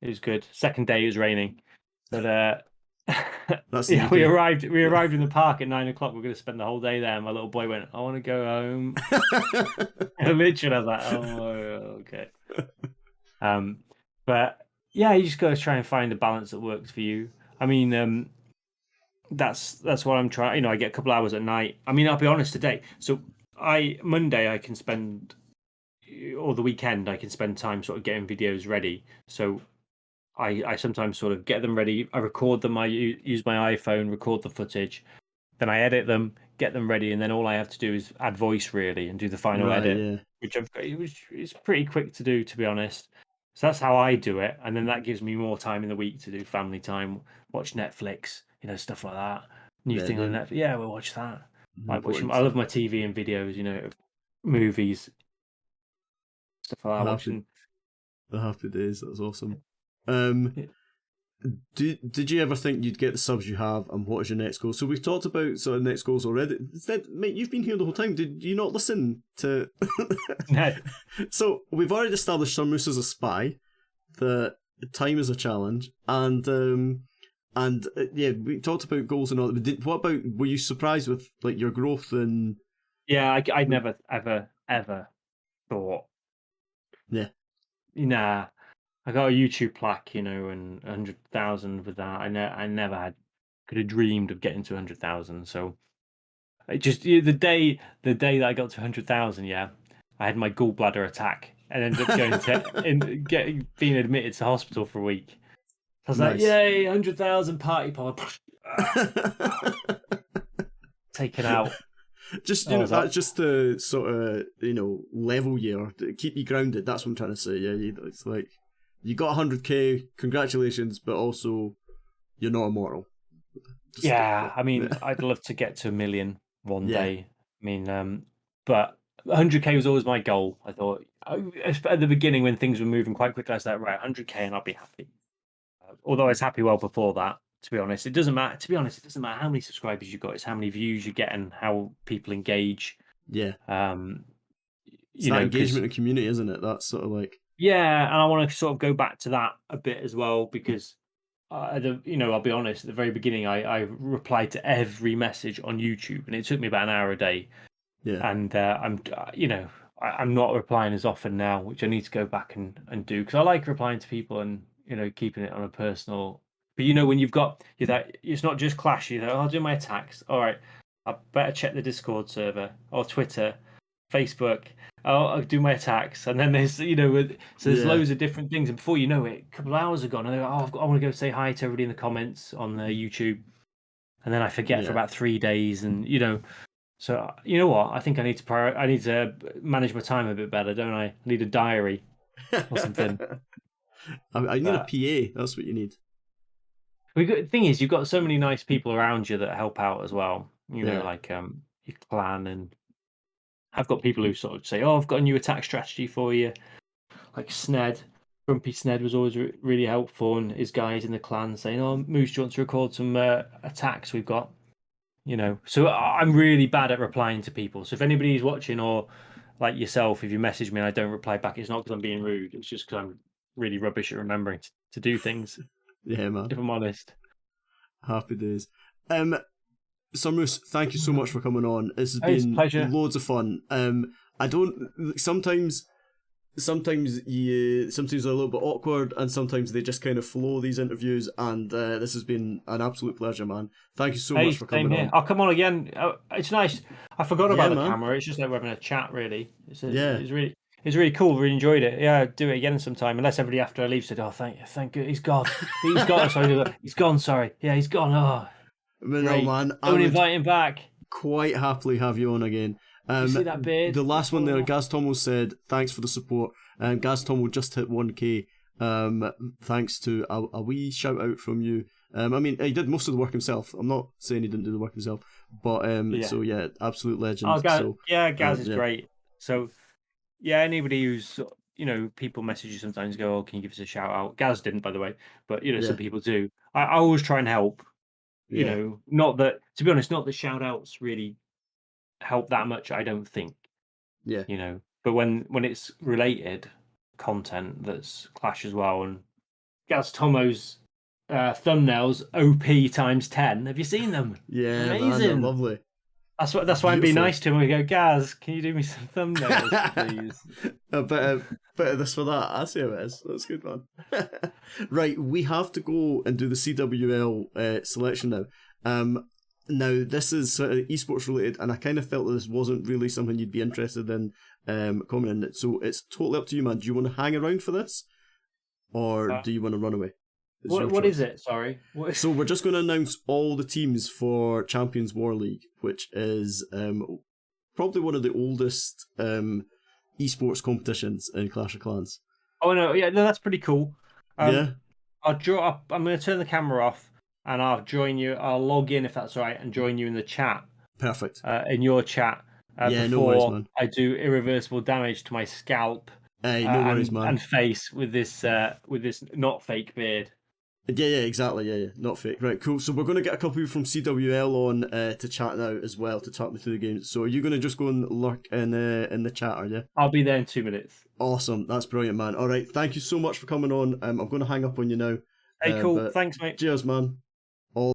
A: It was good. Second day it was raining, but
B: That's the
A: yeah, we
B: UK.
A: arrived. We arrived in the park at 9 o'clock. We're going to spend the whole day there. And my little boy went, "I want to go home." And literally, I was like, "Oh, okay." But yeah, you just got to try and find a balance that works for you. I mean, that's what I'm trying. I get a couple hours at night. I mean, I'll be honest today. So Monday I can spend, or the weekend I can spend time sort of getting videos ready. So I sometimes sort of get them ready. I record them. I use my iPhone, record the footage, then I edit them, get them ready, and then all I have to do is add voice really and do the final
B: Right,
A: edit,
B: yeah.
A: which is pretty quick to do, to be honest. So that's how I do it, and then that gives me more time in the week to do family time, watch Netflix, stuff like that. New
B: Yeah,
A: thing on
B: the
A: Netflix, yeah, we'll watch that. Like watching,
B: important
A: I love
B: stuff.
A: my TV and videos, movies, stuff like that.
B: Happy
A: Watching.
B: the happy days, that's awesome. Um did you ever think you'd get the subs you have, and what is your next goal? So we've talked about sort of next goals already. Instead, mate, you've been here the whole time. Did you not listen to
A: No.
B: So we've already established Sharmoose is a spy, that time is a challenge, and yeah, we talked about goals and all that. But what about, were you surprised with like your growth and
A: Yeah, I never ever thought.
B: yeah,
A: Nah, I got a YouTube plaque, and 100,000 with that. I never could have dreamed of getting to 100,000. So it just the day that I got to 100,000, yeah, I had my gallbladder attack and ended up going to being admitted to hospital for a week. I was like,
B: nice.
A: yay, 100,000 party pop, taken out.
B: Just
A: Oh, is that-
B: that's just to sort of level you or to keep you grounded. That's what I'm trying to say. Yeah, it's like you got 100k, congratulations, but also you're not immortal.
A: Yeah, I mean, I'd love to get to 1 million one
B: Yeah.
A: day. I mean, but 100k was always my goal. I thought at the beginning when things were moving quite quickly, I was like, right, 100k and I'll be happy. Although I was happy well before that, to be honest. It doesn't matter. To be honest, it doesn't matter how many subscribers you got. It's how many views you get and how people engage.
B: Yeah.
A: Um,
B: It's
A: you
B: that
A: know, because
B: engagement and community, isn't it? That's sort of like
A: yeah, and I want to sort of go back to that a bit as well because I'll be honest. At the very beginning, I replied to every message on YouTube, and it took me about an hour a day.
B: yeah.
A: And I'm not replying as often now, which I need to go back and do because I like replying to people and keeping it on a personal. But when you're that it's not just Clash. I'll do my attacks. All right, I better check the Discord server or Twitter, Facebook. I'll do my attacks, and then there's so there's
B: Yeah.
A: loads of different things. And before you know it, a couple of hours are gone, and I want to go say hi to everybody in the comments on the YouTube, and then I forget for
B: Yeah.
A: about 3 days, and So you know what? I think I need to I need to manage my time a bit better, don't I? I need a diary or something.
B: I need a
A: But
B: PA. That's what you need.
A: the thing is, you've got so many nice people around you that help out as well.
B: Yeah.
A: Like your clan, and I've got people who sort of say, "Oh, I've got a new attack strategy for you." Like Sned, Grumpy Sned was always really helpful, and his guys in the clan saying, "Oh, Moose, do you want to record some attacks we've got?" So I'm really bad at replying to people. So if anybody's watching or like yourself, if you message me and I don't reply back, it's not because I'm being rude. It's just because I'm really rubbish at remembering to do things,
B: Yeah, man.
A: if I'm honest.
B: Happy days. Sumrus, thank you so much for coming on. This has
A: Hey, it's a
B: been
A: pleasure.
B: loads of fun. I don't sometimes they're a little bit awkward and sometimes they just kind of flow these interviews and this has been an absolute pleasure, man. Thank you so
A: Hey,
B: much for
A: same
B: coming
A: here.
B: on.
A: I'll come on again. It's nice. I forgot
B: Yeah,
A: about the
B: man.
A: camera. It's just like we're having a chat, really.
B: Yeah.
A: It's really cool. Really enjoyed it. Yeah, do it again sometime. Unless everybody after I leave said, "Oh, thank you, he's gone. He's gone." Sorry, he's gone. Sorry. Yeah, he's gone. Oh,
B: But no,
A: great.
B: man, I
A: Don't
B: would
A: invite him back.
B: quite happily have you on again.
A: You see that beard?
B: The last one
A: Falling
B: there,
A: off.
B: Gaz Tomo said, thanks for the support. Gaz Tomo just hit 1k. Thanks to a wee shout out from you. I mean, he did most of the work himself. I'm not saying he didn't do the work himself, but
A: Yeah.
B: so yeah, absolute legend.
A: Oh, Gaz,
B: So
A: yeah, Gaz is
B: yeah,
A: great. So, yeah, anybody who's, people message you sometimes go, "Oh, can you give us a shout out?" Gaz didn't, by the way, but,
B: yeah,
A: some people do. I always try and help,
B: yeah,
A: not that, to be honest, not that shout outs really help that much, I don't think,
B: yeah,
A: but when it's related content that's Clash as well, and Gaz Tomo's thumbnails, OP times 10. Have you seen them?
B: yeah, man, they're
A: Amazing.
B: lovely.
A: That's why I'm being
B: Beautiful.
A: nice to him. We go, Gaz, can you do me some thumbnails, please?
B: A bit of this for that. I see how it is. That's good, man. Right, we have to go and do the CWL selection now. Now this is sort of esports related, and I kind of felt that this wasn't really something you'd be interested in commenting it. So it's totally up to you, man. Do you want to hang around for this, or
A: Uh,
B: do you want to run away? It's your
A: what is
B: choice.
A: it? Sorry. What is...
B: So we're just going to announce all the teams for Champions War League, which is probably one of the oldest esports competitions in Clash of Clans.
A: Oh no, yeah, no, that's pretty cool.
B: Yeah,
A: I'll draw up. I'm going to turn the camera off, and I'll join you. I'll log in if that's all right, and join you in the chat,
B: perfect.
A: in your chat,
B: Yeah, no worries,
A: before
B: man.
A: I do irreversible damage to my scalp
B: Hey, no worries, man.
A: and face with this not fake beard.
B: Yeah, exactly. Yeah, not fake. Right, cool. So we're going to get a couple people from CWL on to chat now as well to talk me through the games. So are you going to just go and lurk in the chat, are you?
A: I'll be there in 2 minutes.
B: Awesome. That's brilliant, man. All right, thank you so much for coming on. I'm going to hang up on you now.
A: Hey, cool.
B: But
A: Thanks, mate.
B: cheers, man.